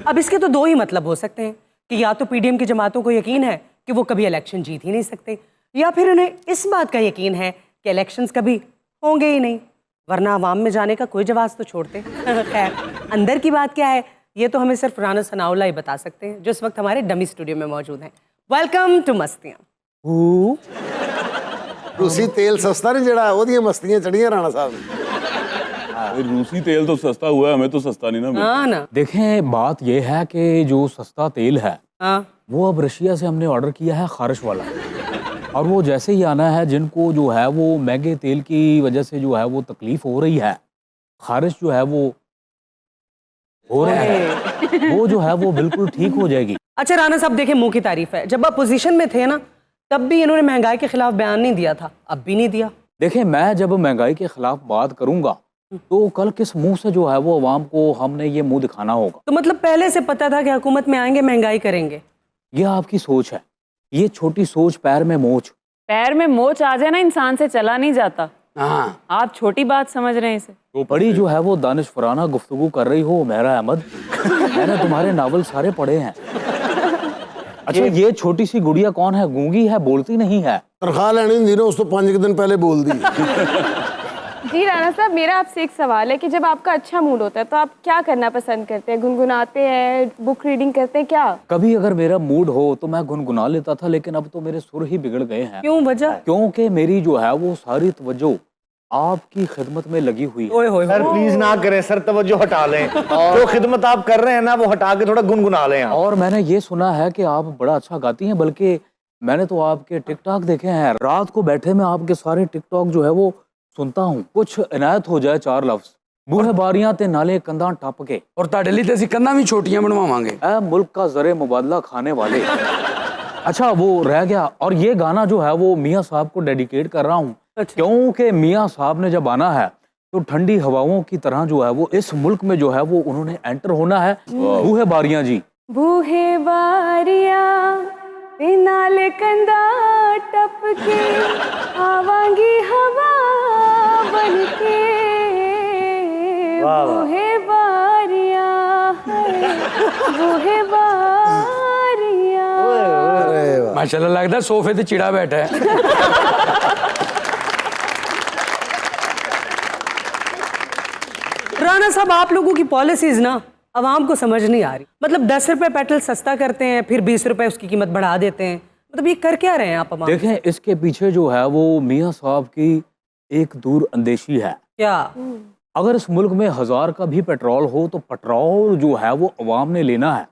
अब इसके तो दो ही मतलब हो सकते हैं कि या तो पीडीएम की जमातों को यकीन है कि वो कभी इलेक्शन जीत ही नहीं सकते, या फिर उन्हें इस बात का यकीन है कि इलेक्शंस कभी होंगे ही नहीं, वरना अवाम में जाने का कोई जवाब तो छोड़ते। खैर, अंदर की बात क्या है ये तो हमें सिर्फ राना सनाउल्लाह ही बता सकते हैं, जो इस वक्त हमारे डमी स्टूडियो में मौजूद हैं। Welcome to Mastiyan. रूसी तेल सस्ता नहीं जड़ा ओदियां मस्तियां चढ़ियां राणा साहब। रूसी तेल तो सस्ता हुआ है, हमें तो सस्ता नहीं ना मिला। हाँ ना, देखें, बात यह है कि जो सस्ता तेल है हाँ वो अब रशिया से हमने ऑर्डर किया है खारिश वाला, और वो जैसे ही आना है, जिनको जो है वो महंगे तेल की वजह से जो है वो तकलीफ हो रही है, खारिश जो है वो हो रहा है, वो जो है वो बिल्कुल ठीक हो जाएगी। अच्छा राना साहब, देखें मुंह की तारीफ है, जब आप पोजीशन में थे ना तब भी इन्होंने महंगाई के खिलाफ बयान नहीं दिया था, अब भी नहीं दिया। देखें, मैं जब महंगाई के खिलाफ बात करूंगा तो कल किस मुंह से जो है वो अवाम को हमने ये मुंह दिखाना होगा। तो मतलब पहले से पता था कि हुकूमत में आएंगे महंगाई करेंगे। ये आपकी सोच है, ये छोटी सोच पैर में मोच। पैर में मोच आ जाए ना, इंसान से चला नहीं जाता। हाँ, आप छोटी बात समझ रहे हैं इसे। तो बड़ी जो है वो दानिशवराना गुफ्तगू कर रही हो मेरा अहमद। मैंने तुम्हारे नावल सारे पढ़े हैं। अच्छा, ये छोटी सी गुड़िया कौन है? गूंगी है, बोलती नहीं है। तनख्वाह लेनी होंदी ना उस तो 5 दिन पहले बोल दी। जी राणा साहब, मेरा आपसे एक सवाल है कि जब आपका अच्छा मूड होता है तो आप क्या करना पसंद करते हैं? गुनगुनाते हैं, बुक रीडिंग करते हैं क्या? कभी अगर मेरा मूड हो तो मैं गुनगुना लेता था, लेकिन अब तो मेरे सुर ही बिगड़ गए हैं। क्यों, वजह? क्योंकि मेरी जो है वो सारी तवज्जो आपकी खिदमत में लगी हुई है। ओए होए सर प्लीज ना करें सर, तवज्जो हटा लें। जो खिदमत आप कर रहे हैं ना वो हटा के थोड़ा गुनगुना लें। और मैंने ये सुना है कि आप बड़ा अच्छा गाती हैं, बल्कि मैंने तो आपके टिकटॉक देखे हैं। रात को बैठे मैं आपके सारे टिकटॉक जो है वो सुनता हूँ। कुछ इनायत हो जाए 4 लफ्ज, बूहे बारियां ते नाले कंधा टप के, और ਤੁਹਾਡੇ ਲਈ ਤੇ ਅਸੀਂ ਕੰਧਾਂ ਵੀ ਛੋਟੀਆਂ ਬਣਵਾਵਾਂਗੇ। ऐ मुल्क का जरे मुबादला खाने वाले। अच्छा, वो रह गया। और ये गाना जो है वो मियाँ साहब को डेडिकेट कर रहा हूँ, क्योंकि मियाँ साहब ने जब आना है तो ठंडी हवाओं की तरह जो है वो इस मुल्क में जो है वो उन्होंने एंटर होना है। बूहे बारियां जी, बूहे बारियां ते नाले कंधा टपके, आवांगी हवा बनके। बूहे बारियां, बूहे बारियां। अरे वाह, माशाल्लाह लगता सोफे ते चिड़ा बैठा है। राणा साहब, आप लोगों की पॉलिसीज ना आवाम को समझ नहीं आ रही। मतलब 10 रुपए पेट्रोल सस्ता करते हैं, फिर 20 रुपए उसकी कीमत बढ़ा देते हैं। मतलब ये कर क्या रहे हैं आप आवाम? देखें, इसके पीछे जो है वो मियाँ साहब की एक दूर अंदेशी है। क्या? अगर इस मुल्क में 1000 का भी पेट्रोल हो तो पेट्रोल जो है वो अवाम ने लेना है।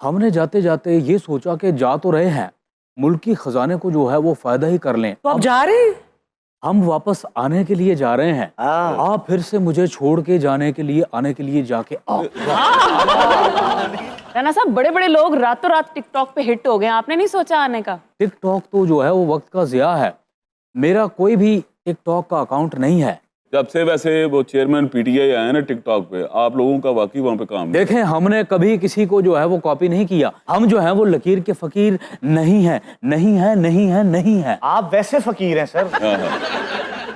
हमने जाते जाते ये सोचा कि जा तो रहे हैं, मुल्क की खजाने को जो है वो फायदा ही कर लें। तो आप जा रहे हैं? हम वापस आने के लिए जा रहे हैं। आप फिर से मुझे छोड़ के जाने के लिए आने के लिए जाके आओ। राणा साहब, बड़े बड़े लोग रातों रात टिकटॉक पे हिट हो गए, आपने नहीं सोचा आने का? टिकटॉक तो जो है वो वक्त का ज़िया है। मेरा कोई भी टिकटॉक का अकाउंट नहीं है। जब से वैसे वो चेयरमैन पीटीआई आए ना टिकटॉक पे, आप लोगों का वाकई वहाँ पे काम है। देखें, हमने कभी किसी को जो है वो कॉपी नहीं किया। हम जो है वो लकीर के फकीर नहीं है, नहीं है, नहीं है, नहीं है। आप वैसे फकीर हैं सर।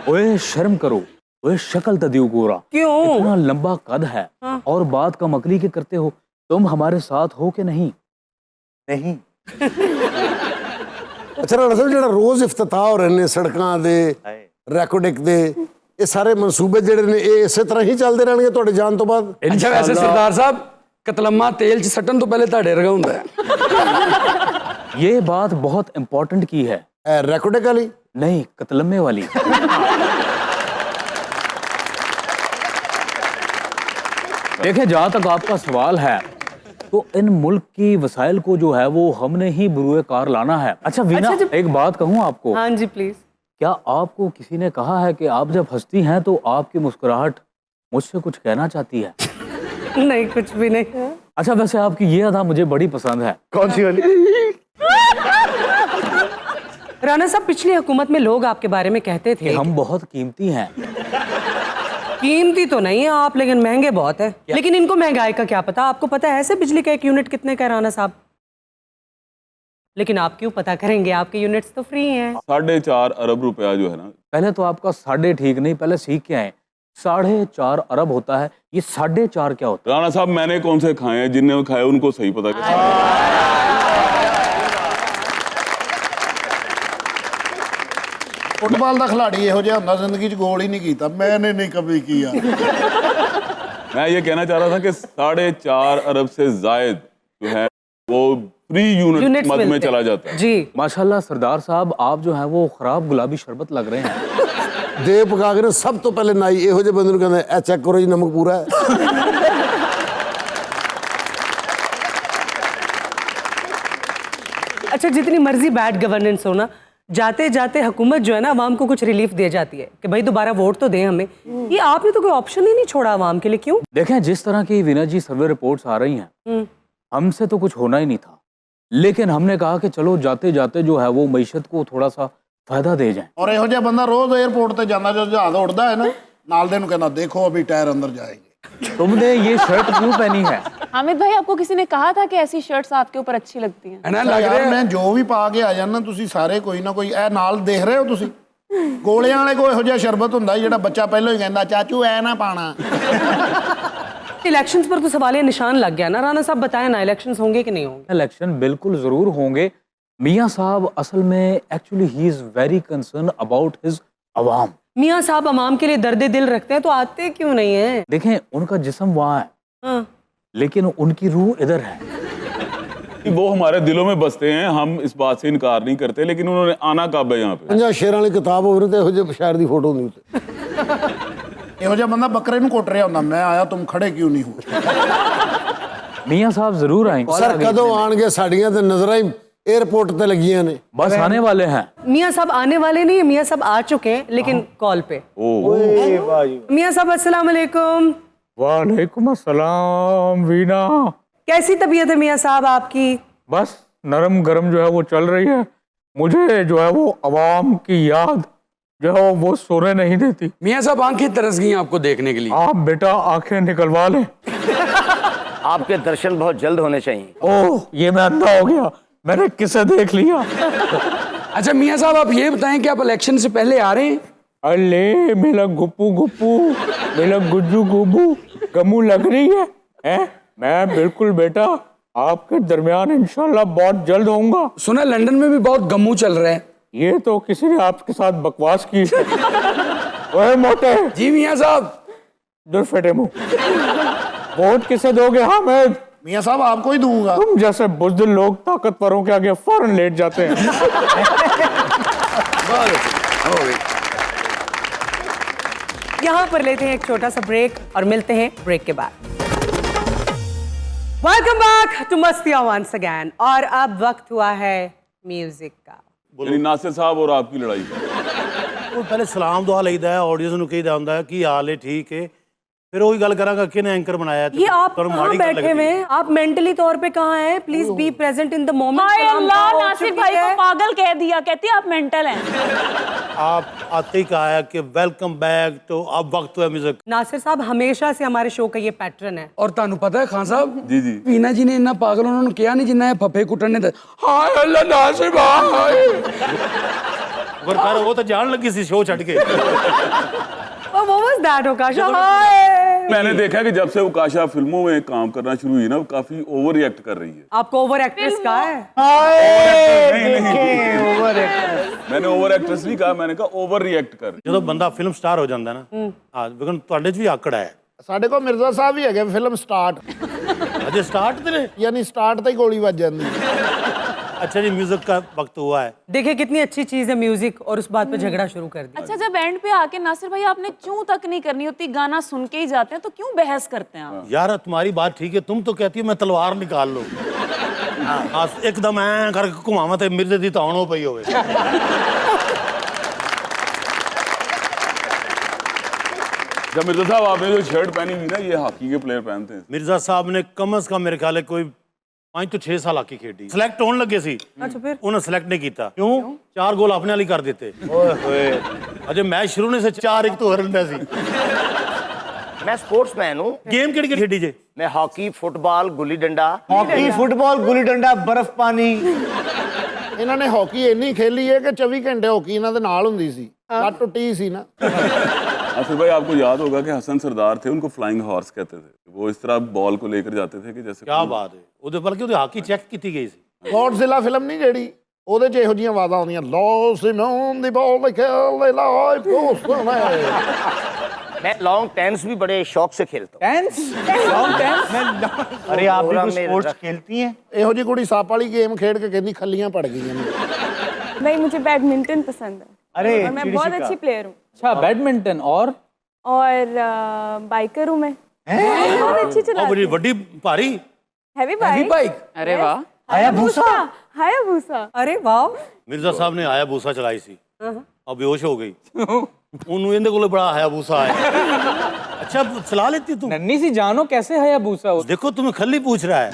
ओए शर्म करो, ओए शक्ल तदियो गोरा। क्यों? इतना लंबा कद है और बात का मकली के करते हो। तुम हमारे साथ हो कि नहीं? नहीं। ਅੱਛਾ ਰਾਣਾ ਸਾਹਿਬ, ਜਿਹੜਾ ਰੋਜ਼ ਇਫਤਤਾਹ ਹੋ ਰਹੇ ਨੇ ਸੜਕਾਂ ਦੇ, ਰੈਕੋਡਿਕ ਦੇ, ਇਹ ਸਾਰੇ ਮਨਸੂਬੇ ਜਿਹੜੇ ਨੇ ਇਹ ਇਸੇ ਤਰ੍ਹਾਂ ਹੀ ਚੱਲਦੇ ਰਹਿਣਗੇ ਤੁਹਾਡੇ ਜਾਣ ਤੋਂ ਬਾਅਦ? अच्छा वैसे सरदार साहब, कतलम्मा तेल च सट्टन तो पहले ਤੁਹਾਡੇ ਵਰਗਾ ਹੁੰਦਾ है। ये बात बहुत इंपॉर्टेंट की है। ਇਹ ਰੈਕੋਡਿਕ ਵਾਲੀ? नहीं, कतलम्मे वाली। देखें, जहाँ तक आपका सवाल है तो इन मुल्क की वसाइल को जो है वो हमने ही बुरुए कार लाना है। अच्छा वीना, एक बात कहूँ आपको। हाँ जी प्लीज। क्या आपको किसी ने कहा है कि आप जब हंसती हैं तो आपकी मुस्कुराहट मुझसे कुछ कहना चाहती है? नहीं, कुछ भी नहीं। अच्छा, वैसे आपकी ये अदा मुझे बड़ी पसंद है। कौन सी वाली? राणा साहब, पिछली हुकूमत में लोग आपके बारे में कहते थे हम बहुत कीमती हैं। कीमती तो नहीं है आप, लेकिन महंगे बहुत है। लेकिन इनको महंगाई का क्या पता? आपको पता है ऐसे बिजली का एक यूनिट कितने का है राणा साहब? लेकिन आप क्यों पता करेंगे, आपके यूनिट्स तो फ्री हैं। 4.5 अरब रुपया जो है ना। पहले तो आपका साढ़े ठीक नहीं, पहले सीख के आए। 4.5 अरब होता है, ये 4.5 क्या होता राणा साहब, मैंने कौन से खाए हैं? जिनने खाए उनको सही पता कैसे। ਫੁੱਟਬਾਲ ਦਾ ਖਿਲਾੜੀ ਇਹੋ ਜਿਹਾ ਹੁੰਦਾ, ਜ਼ਿੰਦਗੀ 'ਚ ਗੋਲ ਹੀ ਨਹੀਂ ਕੀਤਾ। मैंने नहीं कभी किया। मैं ये कहना चाह रहा था कि 4.5 अरब से जायद जो है वो फ्री यूनिट यूनिट्स मद में मिलते चला हैं। जाता है। जी। है? माशाल्लाह सरदार साहब, आप जो है वो खराब गुलाबी शरबत लग रहे हैं। ਦੇ ਪਕਾ ਕੇ ਨਾ ਸਭ ਤੋਂ ਪਹਿਲੇ ਨਾਈ ਇਹੋ ਜਿਹੇ ਬੰਦੇ ਨੂੰ ਕਹਿੰਦਾ, ਇਹ ਚੈੱਕ ਕਰੋ ਜੀ ਨਮਕ ਪੂਰਾ ਹੈ। अच्छा, जितनी मर्जी बैड गवर्नेंस हो ना, जाते जाते हुकूमत जो है ना अवाम को कुछ रिलीफ दे जाती है कि भाई दोबारा वोट तो दें हमें। ये आपने तो कोई ऑप्शन ही नहीं छोड़ा अवाम के लिए, क्यों? देखें, जिस तरह की वीना जी सर्वे रिपोर्ट्स आ रही हैं, हमसे तो कुछ होना ही नहीं था, लेकिन हमने कहा कि चलो जाते जाते जो है वो मईशत को थोड़ा सा फायदा दे जाए। ਔਰ ਇਹੋ ਜਿਹਾ ਬੰਦਾ ਰੋਜ਼ 에어ਪੋਰਟ ਤੇ ਜਾਂਦਾ, ਜਦੋਂ ਜਹਾਜ਼ ਉੱਡਦਾ ਹੈ ਨਾ, ਨਾਲ ਦੇ ਨੂੰ ਕਹਿੰਦਾ, ਦੇਖੋ अभी टायर अंदर जाएंगे। तुमने ये शर्ट क्यों पहनी है? हामिद भाई, आपको किसी ने कहा था कि ऐसी शर्ट्स आपके ऊपर अच्छी लगती हैं? है ना, लग ਯਾਰ रहा है ਮੈਂ ਜੋ ਵੀ ਪਾ ਕੇ ਆ ਜਾਣਾ, ਤੁਸੀਂ ਸਾਰੇ ਕੋਈ ਨਾ ਕੋਈ ਇਹ ਨਾਲ ਦੇਖ ਰਹੇ ਹੋ ਤੁਸੀਂ। ਗੋਲਿਆਂ ਵਾਲੇ ਕੋਲ ਇਹੋ ਜਿਹਾ ਸ਼ਰਬਤ ਹੁੰਦਾ ਜਿਹੜਾ ਬੱਚਾ ਪਹਿਲਾਂ ਹੀ ਕਹਿੰਦਾ, ਚਾਚੂ ਐ ਨਾ ਪਾਣਾ। इलेक्शंस पर तो सवालिया निशान लग गया ना। राणा साहब बताएं ना, इलेक्शंस होंगे कि नहीं होंगे? इलेक्शन बिल्कुल जरूर होंगे। मियाँ साहब असल में actually he is very concern about his अवाम। मियाँ साहब अवाम के लिए दर्द दिल रखते हैं, तो आते क्यों नहीं है? देखें, उनका जिस्म वहाँ है, हाँ। लेकिन उनकी रूह इधर है। वो हमारे दिलों में बसते हैं, हम इस बात से इनकार नहीं करते, लेकिन उन्होंने आना कब है यहाँ पे? 50 ਸ਼ੇਰਾਂ ਵਾਲੀ ਕਿਤਾਬ ਹੋਵੇ ਤੇ ਇਹੋ ਜਿਹੇ ਸ਼ਾਇਰ ਦੀ ਫੋਟੋ ਹੁੰਦੀ ਉੱਤੇ। ਇਹੋ ਜਿਹਾ ਬੰਦਾ ਬੱਕਰੇ ਨੂੰ ਕੁੱਟ ਰਿਹਾ ਹੁੰਦਾ, ਮੈਂ ਆਇਆ ਤੁਮ ਖੜੇ ਕਿਉਂ ਨਹੀਂ ਹੋ। मियाँ साहब जरूर आएंगे। ਸਰ ਕਦੋਂ ਆਣਗੇ? ਸਾਡੀਆਂ ਤੇ ਨਜ਼ਰਾਂ ਹੀ 에어ਪੋर्ट ਤੇ ਲੱਗੀਆਂ ਨੇ। बस आने वाले हैं। मियाँ साहब आने वाले नहीं है, मियाँ साहब आ चुके हैं, लेकिन कॉल पे। मियाँ साहब अस्सलाम वालेकुम। वालेकुम अस्सलाम वीना। कैसी तबीयत है मियाँ साहब आपकी? बस नरम गरम जो है वो चल रही है। मुझे जो है वो अवाम की याद जो है वो सोने नहीं देती। मियाँ साहब, आंखें तरस गई आपको देखने के लिए। आप बेटा आंखें निकलवा लें। आपके दर्शन बहुत जल्द होने चाहिए। ओह, ये मैं अंधा हो गया, मैंने किसे देख लिया। अच्छा मियाँ साहब, आप ये बताएं कि आप इलेक्शन से पहले आ रहे हैं? अले मेरा गुप्पू गुप्पू, मेरा गुज्जू गुब्बू, गमू लग रही है? मैं बिल्कुल बेटा आपके दरमियान इंशाल्लाह बहुत जल्द होऊंगा। सुना लंदन में भी बहुत गम्मू चल रहे हैं। ये तो किसी ने आपके साथ बकवास की है। ओए मोटे, जी मियाँ साहब। दूर फटे मुंह। वोट किसे दोगे हामिद? मियाँ साहब आपको ही दूंगा। तुम जैसे बुज़दिल लोग ताकतवरों के आगे फौरन लेट जाते हैं। यहाँ पर लेते हैं एक छोटा सा ब्रेक और मिलते हैं ब्रेक के बाद। Welcome back to Mastiyan once again. और अब वक्त हुआ है म्यूजिक का। यानी नासिर साहब और आपकी लड़ाई का। ਉਹ ਪਹਿਲੇ ਸਲਾਮ ਦੁਆ ਲਈਦਾ ਹੈ, ਆਡੀਅנס ਨੂੰ ਕਹੀਦਾ ਹੁੰਦਾ ਹੈ ਕੀ ਹਾਲ ਹੈ, ਠੀਕ ਹੈ। ਫਿਰ ਉਹੀ ਗੱਲ ਕਰਾਂਗਾ ਕਿਹਨੇ ਐਂਕਰ बनाया ये आप कहाँ बैठे हुए हैं? आप मेंटली तौर पे कहाँ हैं? Please be present in the moment. हाय अल्लाह, नासिर भाई को पागल कह दिया, कहती है आप मेंटल हैं। आप आते ही कहा है कि वेलकम बैक, तो अब वक्त है म्यूजिक। नासिर साहब हमेशा से हमारे शो का ये पैटर्न है। और तानू पता है खान साहब, जी जी वीना जी ने इन्ना पागल उन्होंने किया नहीं जिन्ना फफे कुटन ने। हाय अल्लाह नासिर भाई। पर वो तो जान लगी सी शो छड़ के। Oh, what was that, Okasha? Hi. मैंने देखा कि जब से उकाशा फिल्मों में काम करना शुरू हुई ना, वो काफी ओवर रिएक्ट कर रही है। आपको ओवर एक्ट्रेस कहा है? मैंने ओवर एक्ट्रेस नहीं कहा, मैंने कहा ओवर रिएक्ट कर। ਜਦੋਂ ਬੰਦਾ ਫਿਲਮ ਸਟਾਰ ਹੋ ਜਾਂਦਾ ਨਾ, ਹਾਂ ਵਿਗਨ ਤੁਹਾਡੇ 'ਚ ਵੀ ਆਕੜ ਹੈ। ਸਾਡੇ ਕੋਲ ਮਿਰਜ਼ਾ ਸਾਹਿਬ ਵੀ ਹੈਗੇ ਫਿਲਮ ਸਟਾਰਟ, ਅਜੇ ਸਟਾर्ट ਤੇ ਨੇ। ਯਾਨੀ ਸਟਾਰਟ ਤੇ ਹੀ ਗੋਲੀ ਵੱਜ ਜਾਂਦੀ। अच्छा जी, म्यूजिक का वक्त हुआ है। देखिए कितनी अच्छी चीज है म्यूजिक, और उस बात पे झगड़ा शुरू कर दिया। अच्छा, जब एंड पे आके नासिर भाई आपने क्यों तक नहीं करनी होती, गाना सुन के ही जाते हैं, तो क्यों बहस करते हैं आप? यार तुम्हारी बात ठीक है, तुम तो कहती हो मैं तलवार निकाल लो। हाँ, एकदम ऐ करके घुमावा ते मिर्जे दी तान हो पई होवे। जब मिर्जा साहब आपने जो शर्ट पहनी हुई ना, ये हॉकी के प्लेयर पहनते हैं। मिर्जा साहब ने कम से कम मेरे ख्याल है कोई 5 ਤੋਂ 6 ਸਾਲ ਹਾਕੀ ਖੇਡੀ। ਸਿਲੈਕਟ ਹੋਣ ਲੱਗੇ ਸੀ, अच्छा फिर ਉਹਨੇ ਸਿਲੈਕਟ ਨਹੀਂ ਕੀਤਾ। ਕਿਉਂ? 4 ਗੋਲ ਆਪਣੇ ਵਾਲੀ ਕਰ ਦਿੱਤੇ। ਓਏ ਹੋਏ, ਅਜੇ ਮੈਚ ਸ਼ੁਰੂ ਨੇ ਸੇ 4-1 ਤੋਂ ਹਾਰਨ ਪਿਆ ਸੀ। मैं स्पोर्ट्समैन हूँ। ਗੇਮ ਕਿਹੜੀ ਕਿਹੜੀ ਖੇਡੀ ਜੇ? मैं hockey, football, gulli danda. Hockey, football, gulli danda, बर्फ पानी। ਇਹਨਾਂ ਨੇ ਹਾਕੀ ਇੰਨੀ ਖੇਲੀ ਹੈ ਕਿ 24 ਘੰਟੇ ਹਾਕੀ ਇਹਨਾਂ ਦੇ ਨਾਲ ਹੁੰਦੀ ਸੀ। ਲੱਤ ਟੁੱਟੀ ਸੀ ਨਾ। आसिफ भाई, आपको याद होगा कि हसन सरदार थे, उनको फ्लाइंग हॉर्स कहते थे। वो इस तरह बॉल को लेकर जाते थे कि जैसे ਕੀ ਬਾਤ ਹੈ। ਉਹਦੇ ਬਲਕਿ ਉਹਦੀ ਹਾਕੀ ਚੈੱਕ ਕੀਤੀ ਗਈ ਸੀ। ਗੌਡਜ਼ਿਲਾ ਫਿਲਮ ਨਹੀਂ ਜਿਹੜੀ, ਉਹਦੇ 'ਚ ਇਹੋ ਜਿਹੀਆਂ ਆਵਾਜ਼ਾਂ ਆਉਂਦੀਆਂ, loss in on the ball like a life goes. मैं लॉन्ग टेनिस भी बड़े शौक से खेलता हूँ। अरे आप भी कुछ स्पोर्ट्स खेलती हैं? ਇਹੋ ਜਿਹੀ ਕੁੜੀ ਸੱਪ ਵਾਲੀ ਗੇਮ ਖੇਡ ਕੇ ਕਹਿੰਦੀ ਖੱਲੀਆਂ ਪੜ गई ਨੇ। भाई मुझे बैडमिंटन पसंद है। अरे और मैं बहुत अच्छी प्लेयर हूँ। अच्छा, बैडमिंटन और बाइकर हूँ मैं। बहुत अच्छी ਉਹ चलाती ਬੜੀ ਵੱਡੀ ਭਾਰੀ। Heavy bike. बाइक। अरे वाह। हायाबूसा। हायाबूसा। अरे वाह। ਮਿਰਜ਼ਾ ਸਾਹਿਬ ਨੇ ਹਾਇਆਬੂਸਾ ਚਲਾਈ ਸੀ, अब बेहोश हो गई। ਉਹਨੂੰ ਇਹਦੇ ਕੋਲ ਬੜਾ ਹਾਇਆਬੂਸਾ ਆਇਆ। अच्छा चला लेती तू? नन्ही सी जानो कैसे हायाबूसा हो। देखो तुम्हें खल्ली पूछ रहा है।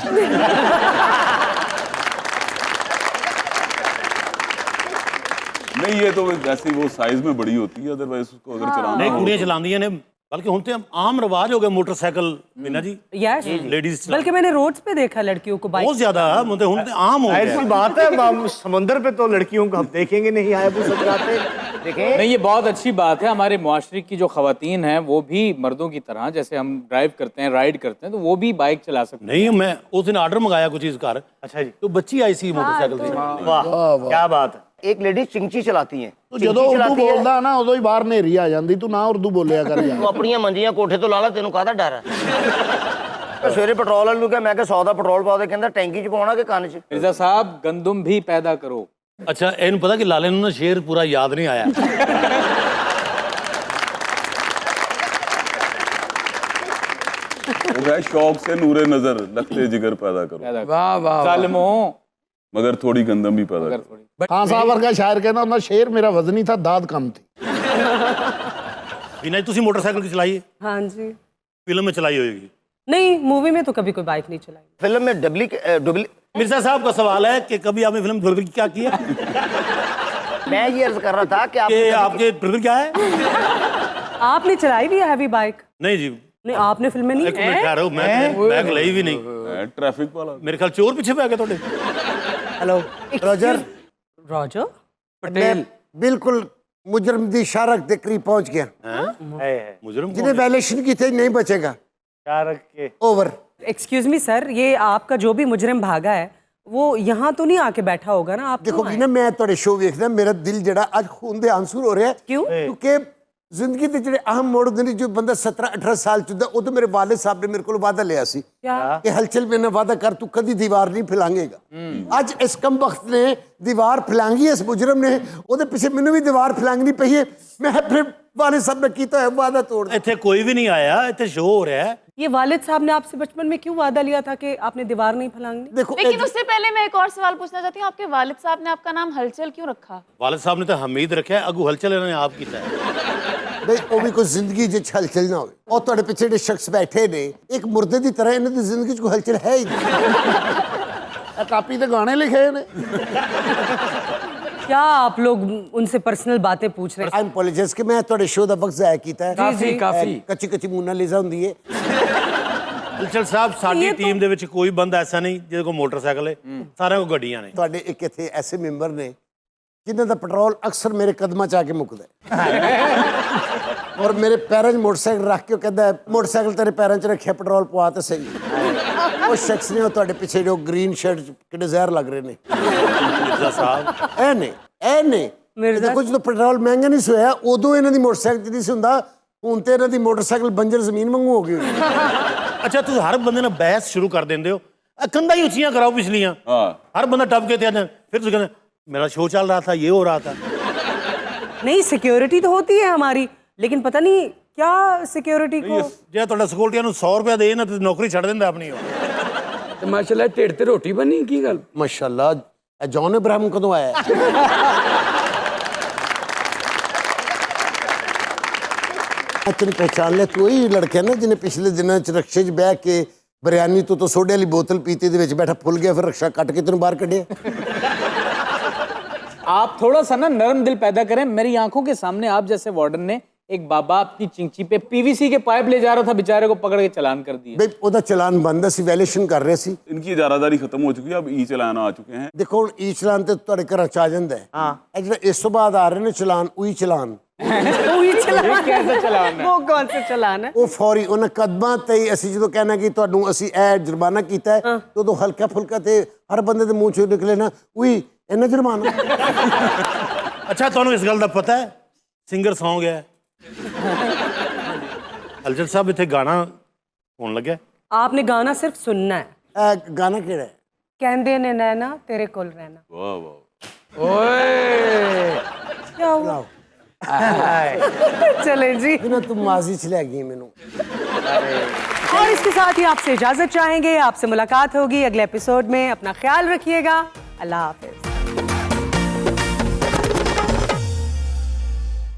नहीं, ये तो वैसे ही वो साइज में बड़ी होती है, अदरवाइज उसको अगर चलाना नहीं, हो कुड़ियां चलांदियां ने, बल्कि ਹੁਣ ਤੇ ਆਮ ਰਿਵਾਜ ਹੋ ਗਿਆ motorcycle Meena ji. Yes, ladies बल्कि मैंने रोड्स पे देखा लड़कियों को बाइक। बहुत ज्यादा मतलब ਹੁਣ ਤੇ आम हो ऐसी गया। बात है, समुंदर पे तो लड़कियों को हम देखेंगे नहीं हायाबूसा चलाते। देखें, नहीं, ये बहुत अच्छी बात है। हमारे मुआशरे की जो खवातीन हैं वो भी मर्दों की तरह, जैसे हम ड्राइव करते हैं, राइड करते हैं, तो वो भी बाइक चला सकते हैं। नहीं, मैं उस दिन ऑर्डर मंगाया कुछ चीज घर। अच्छा जी, तो बच्ची आई सी मोटरसाइकिल से। वाह क्या बात है। एक लेडीज चिंची चलाती हैं। ਤੂੰ ਜਦੋਂ ਉਰਦੂ ਬੋਲਦਾ ਨਾ ਉਦੋਂ ਹੀ ਬਾਹਰ ਨੇਰੀ ਆ ਜਾਂਦੀ। ਤੂੰ ਨਾ ਉਰਦੂ ਬੋਲਿਆ ਕਰ ਯਾਰ। ਤੂੰ ਆਪਣੀਆਂ ਮੰਜੀਆਂ ਕੋਠੇ ਤੋਂ ਲਾ ਲਾ, ਤੈਨੂੰ ਕਾਹਦਾ ਡਰ ਹੈ? ਸਵੇਰੇ ਪੈਟਰੋਲ ਵਾਲੇ ਨੂੰ ਕਿਹਾ, ਮੈਂ ਕਿਹਾ 100 ਦਾ ਪੈਟਰੋਲ ਪਾ ਦੇ। ਕਹਿੰਦਾ ਟੈਂਕੀ 'ਚ ਪਾਉਣਾ ਕਿ ਕੰਨ 'ਚ? मिर्जा साहब, गंदुम भी पैदा करो। अच्छा, ਇਹਨੂੰ ਪਤਾ ਕਿ ਲਾਲੇ ਨੂੰ ਨਾ ਸ਼ੇਰ ਪੂਰਾ ਯਾਦ ਨਹੀਂ ਆਇਆ। वो है शौक से नूरे नजर लगते जिगर पैदा करो, पैदा वाह वाह। जालिमो। मगर थोड़ी गंदम भी पैदा करो। ਖਾਨ ਸਾਹਿਬ ਵਰਗਾ ਸ਼ਾਇਰ ਕਹਿੰਦਾ ਹੁੰਦਾ, ਸ਼ੇਰ ਮੇਰਾ ਵਜ਼ਨੀ ਥਾ, ਦਾਦ ਕਮ ਥੀ। मीना जी, ਤੁਸੀਂ मोटरसाइकिल की चलाई है? हाँ जी। फिल्म में चलाई होगी? नहीं, मूवी में तो कभी कोई बाइक नहीं चलाई। फिल्म में डुबली। मिर्जा साहब का सवाल है कि कभी आपने फिल्म डुबली क्या किया? मैं ये अर्ज कर रहा था कि आपके डुबली क्या है? आपने चलाई भी है हैवी बाइक? नहीं जी, नहीं, आपने फिल्म में नहीं। एक मिनट ठहरो, मैं बैग लाई भी नहीं। ट्रैफिक वाला मेरे ख्याल चोर पीछे पे आ गए थोड़े। Hello Roger Roger Patel. बिल्कुल मुजरम दी शारक के करीब पहुंच गया। मुजरिम जिन्हें वैलेशन की थे नहीं बचेगा। शारक के ओवर। एक्सक्यूज मी सर, ये आपका जो भी मुजरिम भागा है वो यहाँ तो नहीं आके बैठा होगा ना? आप देखो कि ना मैं ਤੁਹਾਡੇ ਸ਼ੋਅ ਵੇਖਦਾ ਮੇਰਾ ਦਿਲ ਜਿਹੜਾ ਅੱਜ ਖੂਨ ਦੇ ਆਂਸੂ ਹੋ ਰਿਹਾ ਕਿਉਂ? ਕਿਉਂਕਿ ਜ਼ਿੰਦਗੀ ਦੇ ਜਿਹੜੇ ਅਹਿਮ ਮੋੜ ਹੁੰਦੇ ਨੇ ਜੋ ਬੰਦਾ 17-18 ਸਾਲ ਚ ਹੁੰਦਾ ਉਦੋਂ ਮੇਰੇ ਵਾਲਿਦ ਸਾਹਿਬ ਨੇ ਮੇਰੇ ਕੋਲ ਵਾਅਦਾ ਲਿਆ ਸੀ ਕਿ ਹਲਚਲ ਮੇਰੇ ਨਾਲ ਵਾਅਦਾ ਕਰ ਤੂੰ ਕਦੀ ਦੀਵਾਰ ਨਹੀਂ ਫੈਲਾਂਗੇਗਾ। ਅੱਜ ਇਸ ਕਮਬਖਤ ਨੇ ਦੀਵਾਰ ਫੈਲਾਂਗੀ ਇਸ ਮੁਜਰਮ ਨੇ, ਉਹਦੇ ਪਿੱਛੇ ਮੈਨੂੰ ਵੀ ਦੀਵਾਰ ਫੈਲਾਂਗਣੀ ਪਈ ਹੈ। ਮੈਂ ਆਪਣੇ ਵਾਲਿਦ ਸਾਹਿਬ ਨੇ ਕੀਤਾ ਹੈ ਵਾਅਦਾ ਤੋੜ ਦਿੱਤਾ। ਇੱਥੇ ਕੋਈ ਵੀ ਨਹੀਂ ਆਇਆ, ਇੱਥੇ ਸ਼ੋਅ ਹੋ ਰਿਹਾ ਹੈ। ये वालिद साहब ने आपसे बचपन में क्यों वादा लिया था कि आपने दीवार नहीं फैलानी? देखो लेकिन उससे पहले मैं एक और सवाल पूछना चाहती हूँ, आपके वालिद साहब ने आपका नाम हलचल क्यों रखा? ਵਾਲਿਦ ਸਾਹਿਬ ਨੇ ਤਾਂ ਹਮੀਦ ਰੱਖਿਆ, ਅਗੂ ਹਲਚਲ ਇਹਨਾਂ ਨੇ ਆਪ ਕੀਤਾ ਹੈ। ਬਈ ਉਹ ਵੀ ਕੋਈ ਜ਼ਿੰਦਗੀ 'ਚ ਹਲਚਲ ਨਾ ਹੋਵੇ। ਉਹ ਤੁਹਾਡੇ ਪਿੱਛੇ ਜਿਹੜੇ ਸ਼ਖਸ ਬੈਠੇ ਨੇ ਇੱਕ ਮੁਰਦੇ ਦੀ ਤਰ੍ਹਾਂ ਇਹਨਾਂ ਦੀ ਜ਼ਿੰਦਗੀ 'ਚ ਕੋਈ ਹਲਚਲ ਹੈ ਹੀ ਨਹੀਂ। ਇਹ ਕਾਪੀ ਤੇ ਗਾਣੇ ਲਿਖੇ ਨੇ। क्या आप लोग उनसे पर्सनल बातें पूछ रहे हैं? ਆਈ ਅਪੋਲੋਜਾਈਜ਼ ਕਿ ਮੈਂ ਤੁਹਾਡੇ ਸ਼ੋਅ ਦਾ ਵਕਤ ਜ਼ਾਇਆ ਕੀਤਾ ਹੈ। ਕਾਫੀ ਕੱਚੀ ਕੱਚੀ ਮੂਨਾ ਲੀਜ਼ਾ ਹੁੰਦੀ ਹੈ। ਹਲਚਲ ਸਾਹਿਬ, ਸਾਡੀ ਟੀਮ ਦੇ ਵਿੱਚ ਕੋਈ ਬੰਦਾ ਐਸਾ ਨਹੀਂ ਜਿਹਦੇ ਕੋਲ ਮੋਟਰਸਾਈਕਲ ਹੈ, ਸਾਰਿਆਂ ਕੋਲ ਗੱਡੀਆਂ ਨੇ। ਤੁਹਾਡੇ ਇੱਕ ਇੱਥੇ ਐਸੇ ਮੈਂਬਰ ਨੇ ਜਿਨ੍ਹਾਂ ਦਾ ਪੈਟਰੋਲ ਅਕਸਰ ਮੇਰੇ ਕਦਮਾਂ 'ਚ ਆ ਕੇ ਮੁੱਕਦਾ ਹੈ ਔਰ ਮੇਰੇ ਪੈਰਾਂ 'ਚ ਮੋਟਰਸਾਈਕਲ ਰੱਖ ਕੇ ਉਹ ਕਹਿੰਦਾ ਮੋਟਰਸਾਈਕਲ ਤੇਰੇ ਪੈਰਾਂ 'ਚ ਰੱਖਿਆ, ਪੈਟਰੋਲ ਪਵਾ ਤਾਂ ਸਹੀ। ਉਹ ਸ਼ਖਸ ਨੇ ਉਹ ਤੁਹਾਡੇ ਪਿੱਛੇ ਜੋ ਗ੍ਰੀਨ ਸ਼ਰਟ 'ਚ ਕਿਹੜੇ ਜ਼ਹਿਰ ਲੱਗ ਰਹੇ ਨੇ ਮਿਰਜ਼ਾ ਸਾਹਿਬ, ਇਹ ਨੇ ਦੇਖੋ ਜਦੋਂ ਪੈਟਰੋਲ ਮਹਿੰਗਾ ਨਹੀਂ ਹੋਇਆ ਉਦੋਂ ਇਹਨਾਂ ਦੀ ਮੋਟਰਸਾਈਕਲ 'ਚ ਨਹੀਂ ਸੀ ਹੁੰਦਾ, ਹੁਣ ਤੇ ਇਹਨਾਂ ਦੀ ਮੋਟਰਸਾਈਕਲ ਬੰਜਰ ਜ਼ਮੀਨ ਵਾਂਗੂ ਹੋ ਗਈ ਹੋਈ। ਅੱਛਾ ਤੁਸੀਂ ਹਰ ਬੰਦੇ ਨਾਲ ਬਹਿਸ ਸ਼ੁਰੂ ਕਰ ਦਿੰਦੇ ਹੋ, ਕੰਧਾਂ ਹੀ ਉੱਚੀਆਂ ਕਰਾਓ ਪਿਛਲੀਆਂ। ਹਰ ਬੰਦਾ ਟੱਪ ਕੇ ਤੇ ਫਿਰ ਤੁਸੀਂ ਕਹਿੰਦੇ मेरा शो चल रहा था, ये हो रहा था। नहीं, सिक्योरिटी तो होती है हमारी, लेकिन पता नहीं क्या सिक्योरिटी को ਜੇ ਤੁਹਾਡਾ ਸਿਕਿਉਰਟੀਆਂ ਨੂੰ 100 ਰੁਪਏ ਦੇ ਨਾ ਤੇ ਨੌਕਰੀ ਛੱਡ ਦਿੰਦਾ ਆਪਣੀ। ਤੇ ਮਾਸ਼ਾਅੱਲਾ ਢਿੱਡ ਤੇ ਰੋਟੀ ਬਣੀ, ਕੀ ਗੱਲ? ਮਾਸ਼ਾਅੱਲਾ ਇਹ ਜੌਨ ਇਬਰਾਹਿਮ ਕਦੋਂ ਆਇਆ? ਤੈਨੂੰ ਪਹਿਚਾਨ ਲਿਆ, ਤੂੰ ਉਹੀ ਲੜਕਾ ਨਾ ਜਿਹਨੇ ਪਿਛਲੇ ਦਿਨਾਂ 'ਚ ਰਕਸ਼ੇ 'ਚ ਬਹਿ ਕੇ ਬਿਰਿਆਨੀ ਤੋਂ ਸੋਡੇ ਵਾਲੀ ਬੋਤਲ ਪੀਤੀ ਦੇ ਵਿੱਚ ਬੈਠਾ ਫੁੱਲ ਗਿਆ, ਫਿਰ ਰਕਸ਼ਾ ਕੱਟ ਕੇ ਤੈਨੂੰ ਬਾਹਰ ਕੱਢਿਆ। आप थोड़ा सा ना नरम दिल पैदा करें। मेरी आंखों के सामने आप जैसे वार्डन ने एक बाबा अपनी चिंची पे पीवीसी के पाइप ले जा रहा था, बेचारे को पकड़ के चालान कर दिया। ਬਈ ਉਹਦਾ ਚਲਾਨ ਬੰਦਾ ਸੀ, ਵੈਲਿਊਏਸ਼ਨ ਕਰ ਰਹੇ ਸੀ। इनकी इजारादारी खत्म हो चुकी है, अब ई चलान आ चुके हैं। ਦੇਖੋ ਹੁਣ ਈ ਚਲਾਨ ਤੇ ਤੁਹਾਡੇ ਘਰਾਂ 'ਚ ਆ ਜਾਂਦਾ ਹੈ। ਇਹ ਜਿਹੜਾ ਇਸ ਤੋਂ ਬਾਅਦ ਆ ਰਹੇ ਨੇ ਚਲਾਨ, ਉਹੀ ਚਲਾਨ वही चलान? कैसा चलान है? वो कौन सा चलान है? ਉਹ ਫੌਰੀ ਉਹਨਾਂ ਕਦਮਾਂ ਤੇ ਹੀ ਅਸੀਂ ਜਦੋਂ ਕਹਿਣਾ ਕਿ ਤੁਹਾਨੂੰ ਅਸੀਂ ਇਹ ਜੁਰਮਾਨਾ ਕੀਤਾ ਹੈ ਤੇ ਉਦੋਂ ਹਲਕਾ ਫੁਲਕਾ ਤੇ ਹਰ ਬੰਦੇ ਦੇ ਮੂੰਹ 'ਚੋਂ ਨਿਕਲੇ ਨਾ ਉਹੀ ਇਹਨਾਂ ਜੁਰਮਾਨਾ। ਅੱਛਾ ਤੁਹਾਨੂੰ ਇਸ ਗੱਲ ਦਾ ਪਤਾ ਹੈ ਸਿੰਗਰ ਸੌਂਗ ਹੈ? ਹਲਚਲ ਸਾਹਿਬ ਇੱਥੇ ਗਾਣਾ ਹੋਣ ਲੱਗਾ। आपने गाना सिर्फ सुनना है। ਇਹ ਗਾਣਾ ਕਿਹੜਾ ਹੈ? कहंदे ने नैना तेरे कोल रहना। वाह वाह। ਓਏ क्या हुआ? चले जी। बिना तुम माजी चले गई मैनू। और इसके साथ ही आपसे इजाजत चाहेंगे, आपसे मुलाकात होगी अगले एपिसोड में। अपना ख्याल रखिएगा, अल्लाह हाफिज।